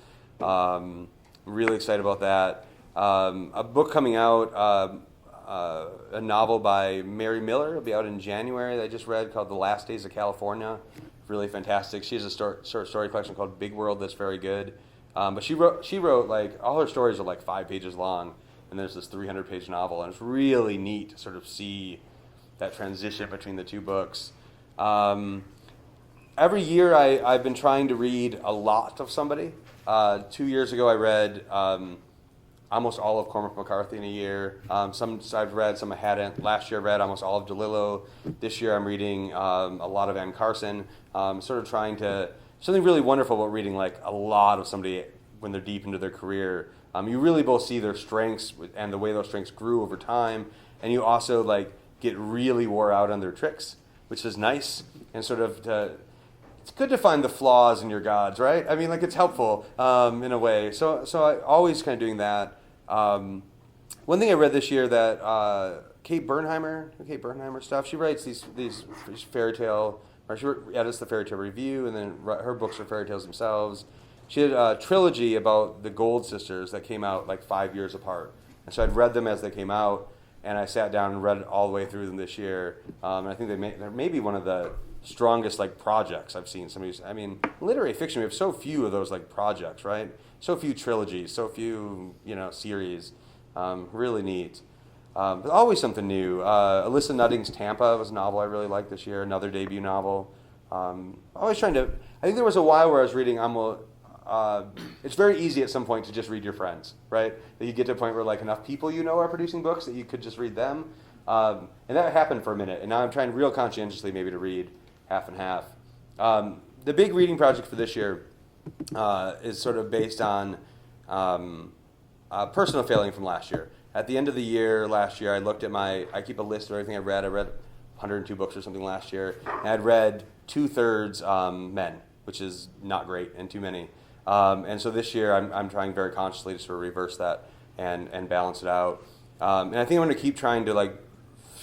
Really excited about that. A book coming out, a novel by Mary Miller, will be out in January that I just read called The Last Days of California. Really fantastic. She has a short story collection called Big World that's very good. But she wrote like, all her stories are like 5 pages long, and there's this 300-page novel, and it's really neat to sort of see that transition between the two books. Every year I've been trying to read a lot of somebody. 2 years ago I read almost all of Cormac McCarthy in a year. Some I've read, some I hadn't. Last year I read almost all of DeLillo. This year I'm reading a lot of Anne Carson. Sort of trying to, something really wonderful about reading like a lot of somebody when they're deep into their career. You really both see their strengths and the way those strengths grew over time, and you also like get really wore out on their tricks, which is nice, and sort of it's good to find the flaws in your gods, right? I mean, like it's helpful in a way. So I always kind of doing that. One thing I read this year that Kate Bernheimer stuff. She writes these fairy tale, or she edits the Fairy Tale Review, and then her books are fairy tales themselves. She had a trilogy about the Gold sisters that came out like 5 years apart, and so I'd read them as they came out, and I sat down and read it all the way through them this year. And I think they're maybe one of the strongest like projects I've seen. I mean, literary fiction, we have so few of those like projects, right? So few trilogies, so few series. Really neat. But always something new. Alyssa Nutting's Tampa was a novel I really liked this year. Another debut novel. Always trying to. I think there was a while where I was reading. It's very easy at some point to just read your friends, right? That you get to a point where like enough people are producing books that you could just read them. And that happened for a minute. And now I'm trying real conscientiously maybe to read half and half. The big reading project for this year is sort of based on personal failing from last year. At the end of the year, last year, I keep a list of everything I read. I read 102 books or something last year. And I'd read 2/3 men, which is not great and too many. And so this year, I'm trying very consciously to sort of reverse that and balance it out. And I think I'm going to keep trying to like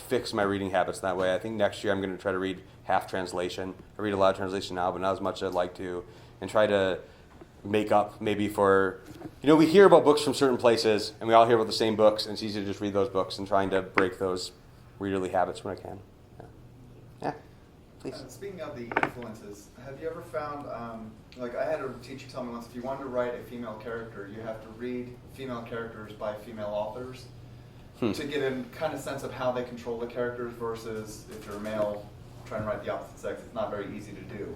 fix my reading habits that way. I think next year I'm going to try to read half translation. I read a lot of translation now, but not as much as I'd like to. and try to make up maybe for, we hear about books from certain places, and we all hear about the same books, and it's easy to just read those books and trying to break those readerly habits when I can. Yeah, please. Speaking of the influences, have you ever found, like I had a teacher tell me once, if you wanted to write a female character, you have to read female characters by female authors to get a kind of sense of how they control the characters versus if you're a male trying to write the opposite sex, it's not very easy to do.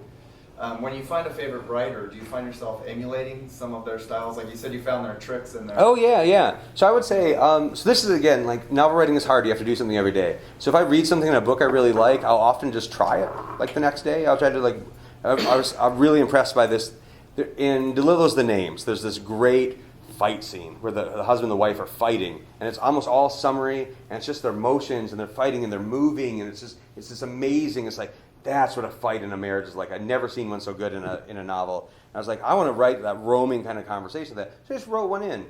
When you find a favorite writer, do you find yourself emulating some of their styles? Like you said, you found their tricks in there. Oh, yeah. So I would say, so this is, again, like novel writing is hard. You have to do something every day. So if I read something in a book I really like, I'll often just try it, like the next day. I'll try to, I'm really impressed by this. In DeLillo's The Names, there's this great fight scene where the husband and the wife are fighting, and it's almost all summary, and it's just their motions, and they're fighting, and they're moving, and it's just amazing. It's like, that's what a fight in a marriage is like. I'd never seen one so good in a novel. And I was like, I want to write that roaming kind of conversation. So I just wrote one in,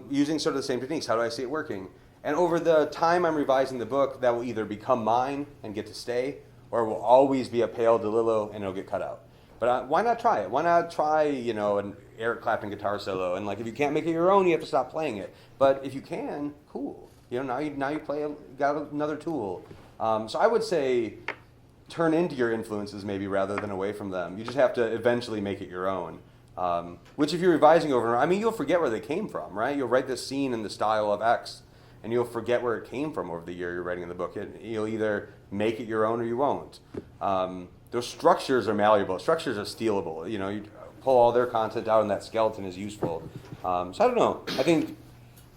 using sort of the same techniques. How do I see it working? And over the time I'm revising the book, that will either become mine and get to stay, or it will always be a pale DeLillo and it'll get cut out. But why not try it? Why not try, an Eric Clapton guitar solo? And like, if you can't make it your own, you have to stop playing it. But if you can, cool. Now you got another tool. So I would say, turn into your influences maybe rather than away from them. You just have to eventually make it your own. Which if you're revising over and over, you'll forget where they came from, right? You'll write this scene in the style of X, and you'll forget where it came from over the year you're writing in the book. You'll either make it your own or you won't. Those structures are malleable. Structures are stealable. You pull all their content out and that skeleton is useful. So I don't know. I think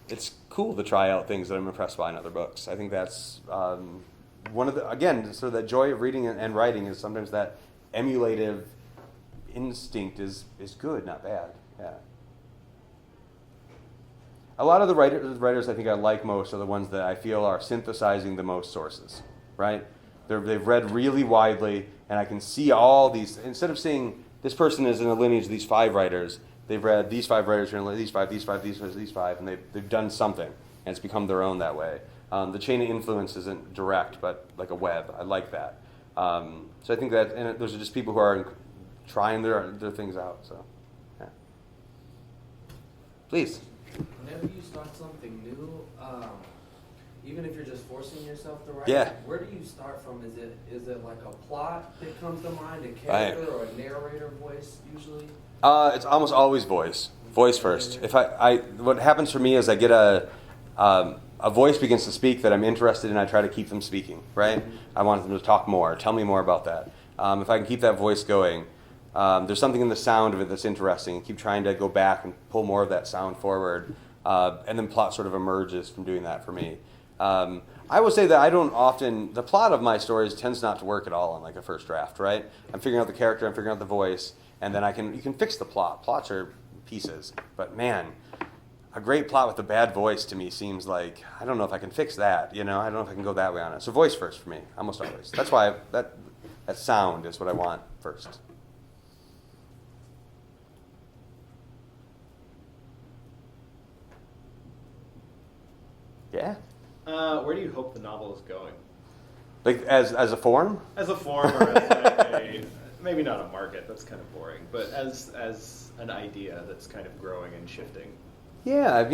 it's cool to try out things that I'm impressed by in other books. I think that's one of the, again, sort of the joy of reading and writing is sometimes that emulative instinct is good, not bad. Yeah. A lot of the writers I think I like most are the ones that I feel are synthesizing the most sources, right? They've read really widely, and I can see all these, instead of saying this person is in a lineage of these 5 writers, they've read these 5 writers, these 5, and they've done something, and it's become their own that way. The chain of influence isn't direct, but like a web. I like that. So I think that, and those are just people who are trying their things out. So, yeah. Please. Whenever you start something new, even if you're just forcing yourself to write, where do you start from? Is it like a plot that comes to mind, a character or a narrator voice usually? It's almost always voice first. If what happens for me is I get a voice begins to speak that I'm interested in. I try to keep them speaking, right? I want them to talk more. Tell me more about that. If I can keep that voice going, there's something in the sound of it that's interesting. And keep trying to go back and pull more of that sound forward, and then plot sort of emerges from doing that for me. I will say that I don't often, the plot of my stories tends not to work at all on like a first draft, right? I'm figuring out the character, I'm figuring out the voice, and then you can fix the plot. Plots are pieces, but man, a great plot with a bad voice to me seems like, I don't know if I can fix that, I don't know if I can go that way on it. So voice first for me, almost always. That's why that sound is what I want first. Yeah. Where do you hope the novel is going? Like as a form? As a form, or as like maybe not a market, that's kind of boring, but as an idea that's kind of growing and shifting. Yeah, I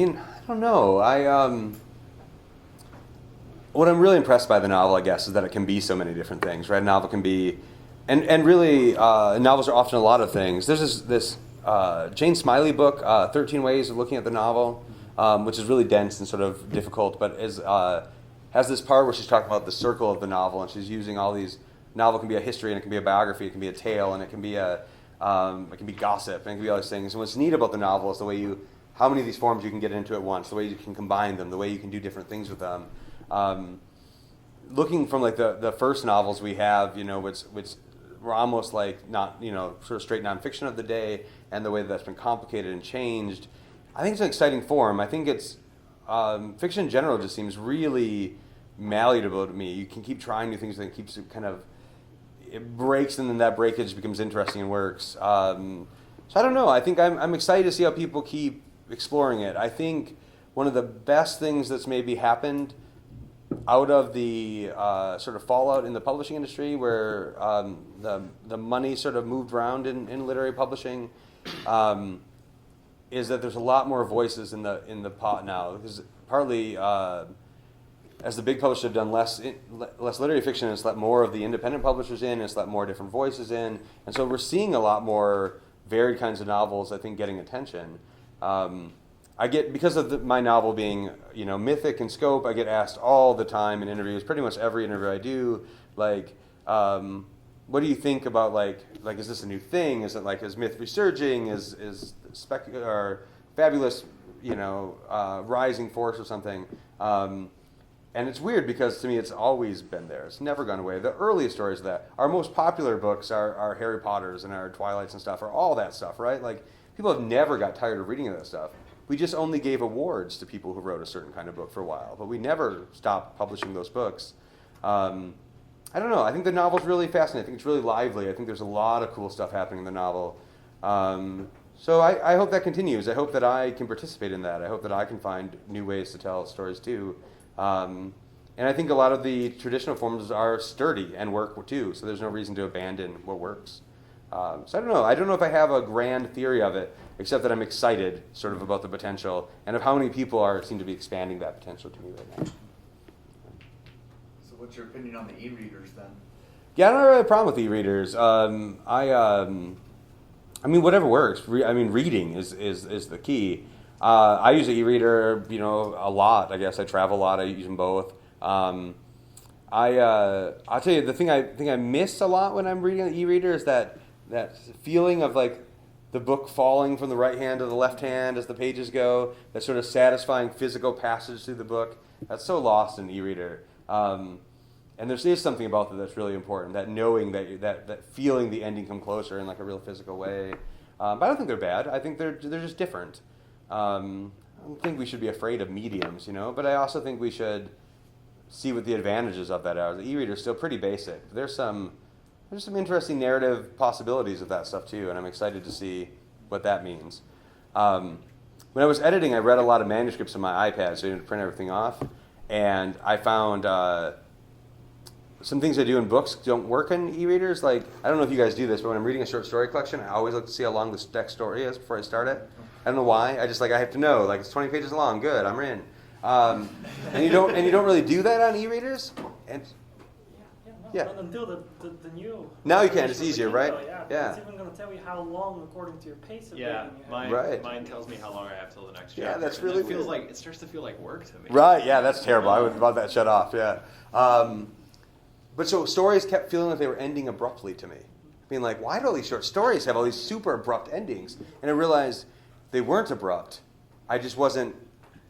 don't know. What I'm really impressed by the novel, I guess, is that it can be so many different things, right? A novel can be, and really, novels are often a lot of things. There's this Jane Smiley book, 13 Ways of Looking at the Novel, which is really dense and sort of difficult, but has this part where she's talking about the circle of the novel, and she's using all these. Novel can be a history, and it can be a biography, it can be a tale, and it can be gossip, and it can be all these things. And what's neat about the novel is the way how many of these forms you can get into at once, the way you can combine them, the way you can do different things with them. Looking from like the first novels we have, which were almost like not, sort of straight nonfiction of the day, and the way that's been complicated and changed. I think it's an exciting form. I think it's fiction in general just seems really malleable to me. You can keep trying new things, and it keeps it kind of, it breaks, and then that breakage becomes interesting and works. So I don't know. I think I'm excited to see how people keep exploring it. I think one of the best things that's maybe happened out of the sort of fallout in the publishing industry, where the money sort of moved around in literary publishing, is that there's a lot more voices in the pot now. Because partly, as the big publishers have done less literary fiction, it's let more of the independent publishers in, it's let more different voices in, and so we're seeing a lot more varied kinds of novels, I think, getting attention. I get, because of my novel being, mythic in scope, I get asked all the time in interviews, pretty much every interview I do, like, what do you think about, like, is this a new thing? Is it like, is myth resurging? Is or fabulous, rising force or something? And it's weird because to me it's always been there. It's never gone away. The earliest stories of that, our most popular books are Harry Potters and our Twilights and stuff, are all that stuff, right? Like, people have never got tired of reading that stuff. We just only gave awards to people who wrote a certain kind of book for a while, but we never stopped publishing those books. I don't know. I think the novel's really fascinating. I think it's really lively. I think there's a lot of cool stuff happening in the novel. So I hope that continues. I hope that I can participate in that. I hope that I can find new ways to tell stories too. And I think a lot of the traditional forms are sturdy and work too, so there's no reason to abandon what works. So I don't know. I don't know if I have a grand theory of it, except that I'm excited sort of about the potential and of how many people seem to be expanding that potential to me right now. So what's your opinion on the e-readers then? Yeah, I don't have a problem with e-readers. I mean, whatever works. Reading is the key. I use an e-reader, a lot. I guess I travel a lot. I use them both. I'll tell you, the thing I miss a lot when I'm reading an e-reader is that feeling of like the book falling from the right hand to the left hand as the pages go. That sort of satisfying physical passage through the book. That's so lost in e-reader. And there is something about that that's really important. That knowing that feeling the ending come closer in like a real physical way. But I don't think they're bad. I think they're just different. I don't think we should be afraid of mediums, but I also think we should see what the advantages of that are. The e-reader is still pretty basic. There's some interesting narrative possibilities of that stuff too, and I'm excited to see what that means. When I was editing, I read a lot of manuscripts on my iPad, so I didn't print everything off, and I found some things I do in books don't work in e-readers. Like, I don't know if you guys do this, but when I'm reading a short story collection, I always look to see how long the next story is before I start it. I don't know why. I have to know. Like, it's 20 pages long. Good, I'm in. And you don't really do that on e-readers. And yeah. Not until the new. Now you can. It's easier, right? Yeah. It's even going to tell you how long according to your pace of reading. Mine tells me how long I have till the next chapter. Yeah, that's really feels like it starts to feel like work to me. Right. Yeah, that's terrible. I would want that shut off. Yeah. But so stories kept feeling like they were ending abruptly to me. Being like, why do all these short stories have all these super abrupt endings? And I realized they weren't abrupt. I just wasn't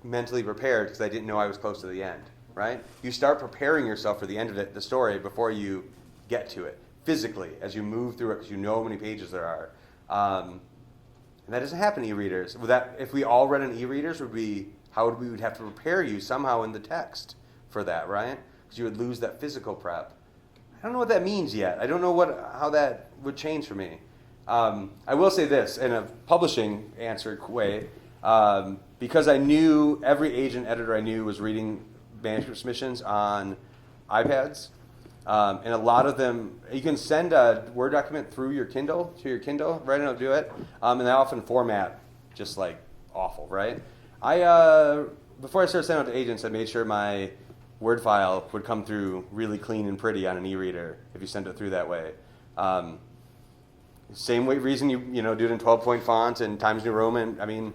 mentally prepared because I didn't know I was close to the end, right? You start preparing yourself for the end of the story before you get to it, physically, as you move through it, because you know how many pages there are. And that doesn't happen in e-readers. If we all read in e-readers, we would have to prepare you somehow in the text for that, right? Because you would lose that physical prep. I don't know what that means yet. I don't know how that would change for me. I will say this, in a publishing answered way, because I knew every agent editor I knew was reading manuscript submissions on iPads, and a lot of them, you can send a Word document through your Kindle, right? And it'll do it, and they often format just like awful, right? Before I started sending out to agents, I made sure my Word file would come through really clean and pretty on an e-reader if you send it through that way. Same reason you do it in 12-point font and Times New Roman. I mean,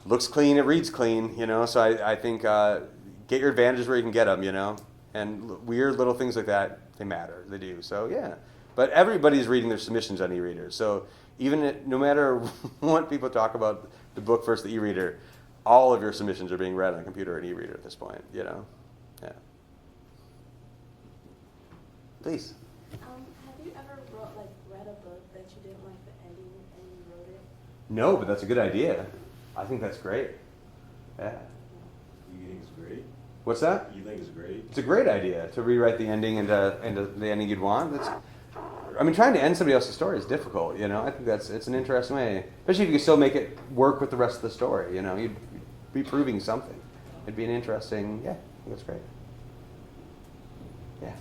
looks clean, it reads clean, So I think get your advantages where you can get them, And weird little things like that, they matter. They do. So yeah. But everybody's reading their submissions on e-readers. So no matter what people talk about the book versus the e-reader, all of your submissions are being read on a computer or an e-reader at this point, Yeah. Please. Have you ever read a book that you didn't like the ending and you wrote it? No, but that's a good idea. I think that's great. Yeah. You think it's great? What's that? You think it's great? It's a great idea to rewrite the ending into the ending you'd want. Trying to end somebody else's story is difficult. I think it's an interesting way, especially if you can still make it work with the rest of the story. You'd be proving something. It'd be an interesting. Yeah, I think that's great. Yeah.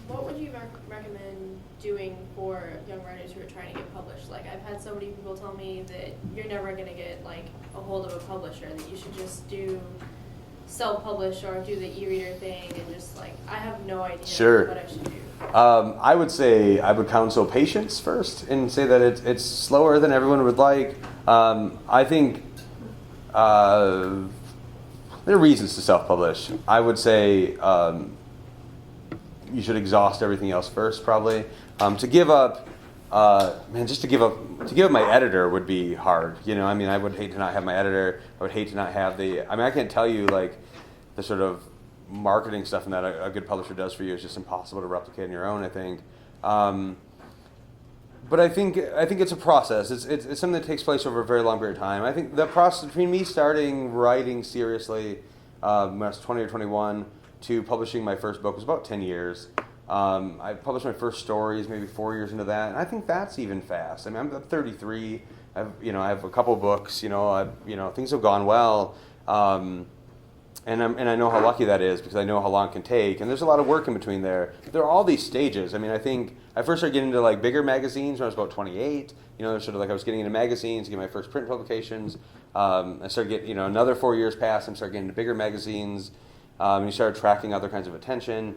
What would you recommend doing for young writers who are trying to get published? Like, I've had so many people tell me that you're never going to get like a hold of a publisher, that you should just do self-publish or do the e-reader thing, and just like, I have no idea Sure. what I should do. I would say I would counsel patience first and say that it's slower than everyone would like. I think there are reasons to self-publish. I would say you should exhaust everything else first, probably. To give up, just to give up my editor would be hard. You know, I mean, I would hate to not have my editor. I would hate to not have I can't tell you like the sort of marketing stuff and that a good publisher does for you is just impossible to replicate on your own, I think. But I think it's a process. It's something that takes place over a very long period of time. I think the process between me starting writing seriously when I was 20 or 21 to publishing my first book was about 10 years. I published my first stories maybe 4 years into that, and I think that's even fast. I mean, I'm 33. I have a couple books. Things have gone well. And I know how lucky that is because I know how long it can take, and there's a lot of work in between there. There are all these stages. I mean, I think I first started getting into like bigger magazines when I was about 28. Sort of like I was getting into magazines, getting my first print publications. I started getting, another 4 years passed, and started getting into bigger magazines. And you started tracking other kinds of attention.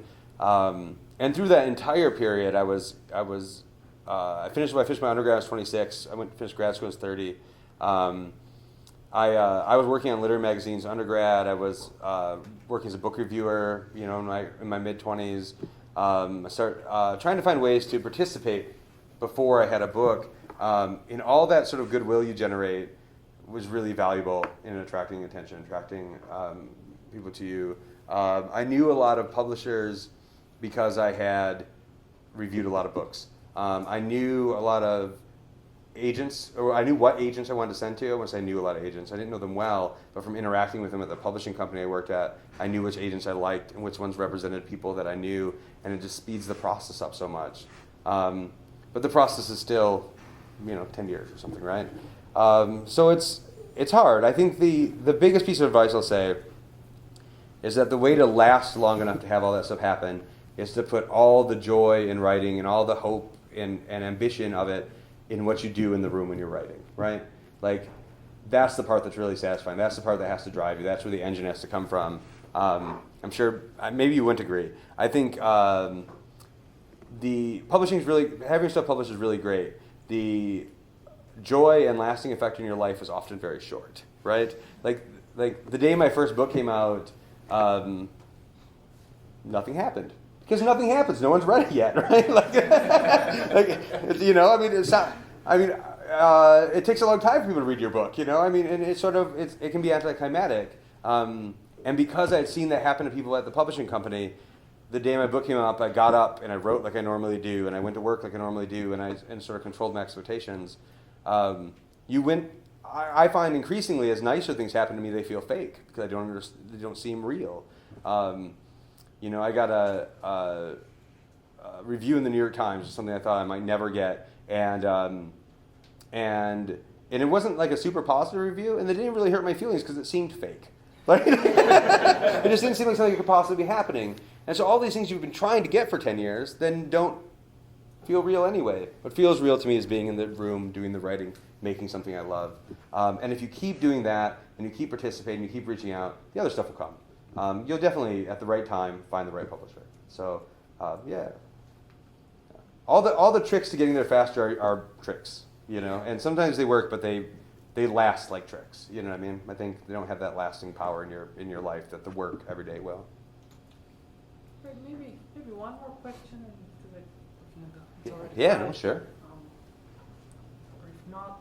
And through that entire period, I finished my undergrad. I was 26. I went to finish grad school. I was 30. I was working on literary magazines undergrad. I was working as a book reviewer, in my mid-20s. I started trying to find ways to participate before I had a book. And all that sort of goodwill you generate was really valuable in attracting attention, attracting people to you. I knew a lot of publishers because I had reviewed a lot of books. I knew a lot of agents, or I knew what agents I wanted to send to. Once I knew a lot of agents, I didn't know them well, but from interacting with them at the publishing company I worked at, I knew which agents I liked and which ones represented people that I knew, and it just speeds the process up so much. But the process is still, 10 years or something, right? So it's hard. I think the biggest piece of advice I'll say is that the way to last long enough to have all that stuff happen is to put all the joy in writing and all the hope and ambition of it in what you do in the room when you're writing, right? Like, that's the part that's really satisfying. That's the part that has to drive you. That's where the engine has to come from. I'm sure, maybe you wouldn't agree. I think the publishing is really, having stuff published is really great. The joy and lasting effect in your life is often very short, right? Like the day my first book came out, nothing happened. Because nothing happens. No one's read it yet, right? It's not. It takes a long time for people to read your book, and it's sort of it can be anticlimactic. And because I had seen that happen to people at the publishing company, the day my book came out, I got up and I wrote like I normally do, and I went to work like I normally do, and I sort of controlled my expectations. I find increasingly as nicer things happen to me, they feel fake because they don't seem real. I got a review in the New York Times, something I thought I might never get, and it wasn't like a super positive review, and it didn't really hurt my feelings because it seemed fake. Like, it just didn't seem like something that could possibly be happening. And so all these things you've been trying to get for 10 years then don't feel real anyway. What feels real to me is being in the room, doing the writing, making something I love. And if you keep doing that, and you keep participating, you keep reaching out, the other stuff will come. You'll definitely, at the right time, find the right publisher. So, yeah. All the tricks to getting there faster are tricks, and sometimes they work, but they last like tricks. You know what I mean? I think they don't have that lasting power in your life that the work every day will. Greg, maybe one more question, and Yeah, no, sure. Or if not,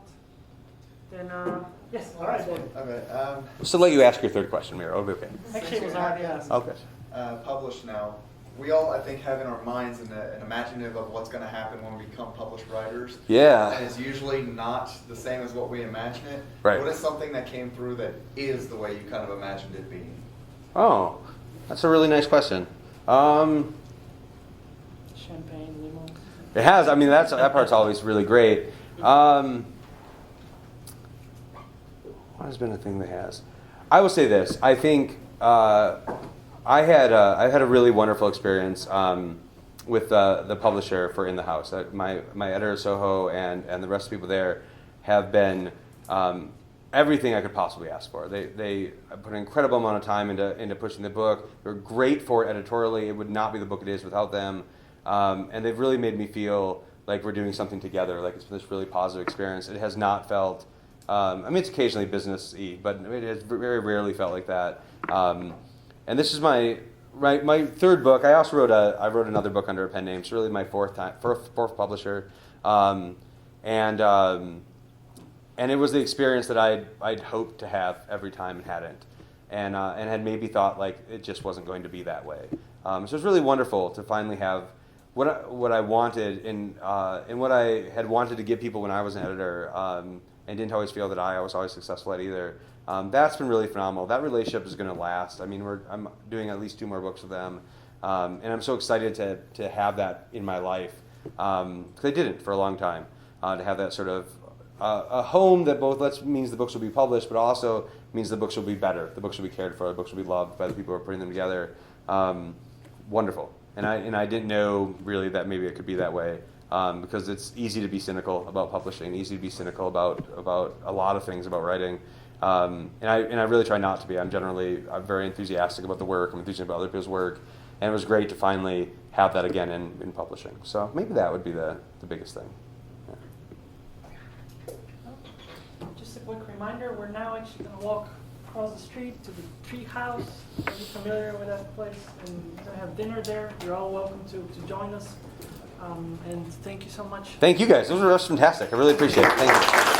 then yes. All right. Okay. So let you ask your third question, Mira. It'll be okay. Actually, it was already asked. Okay. Published now. We all, I think, have in our minds an imaginative of what's going to happen when we become published writers. Yeah. And it's usually not the same as what we imagine it. Right. What is something that came through that is the way you kind of imagined it being? Oh, that's a really nice question. Champagne, limo. It has. I mean, that part's always really great. What has been a thing that has? I will say this. I think I had a really wonderful experience with the publisher for In the House. My editor Soho and the rest of the people there have been everything I could possibly ask for. They put an incredible amount of time into pushing the book. They're great for it editorially. It would not be the book it is without them. And they've really made me feel like we're doing something together. Like it's been this really positive experience. It has not felt. I mean, it's occasionally business-y, but it has very rarely felt like that. And this is my third book. I also wrote another book under a pen name. It's really my fourth publisher, and it was the experience that I'd hoped to have every time and hadn't, and had maybe thought like it just wasn't going to be that way. So it was really wonderful to finally have what I wanted and what I had wanted to give people when I was an editor, and didn't always feel that I was always successful at either. That's been really phenomenal. That relationship is going to last. I mean, I'm doing at least 2 more books with them, and I'm so excited to have that in my life because I didn't for a long time. To have that sort of a home that both means the books will be published, but also means the books will be better. The books will be cared for. The books will be loved by the people who are putting them together. Wonderful. And I didn't know really that maybe it could be that way. Because it's easy to be cynical about publishing, easy to be cynical about a lot of things about writing, and I really try not to be. I'm very enthusiastic about the work. I'm enthusiastic about other people's work, and it was great to finally have that again in publishing. So maybe that would be the biggest thing. Yeah. Just a quick reminder, we're now actually going to walk across the street to the Tree House. Are you familiar with that place? And we're going to have dinner there. You're all welcome to join us. And thank you so much. Thank you guys. Those were fantastic. I really appreciate it. Thank you.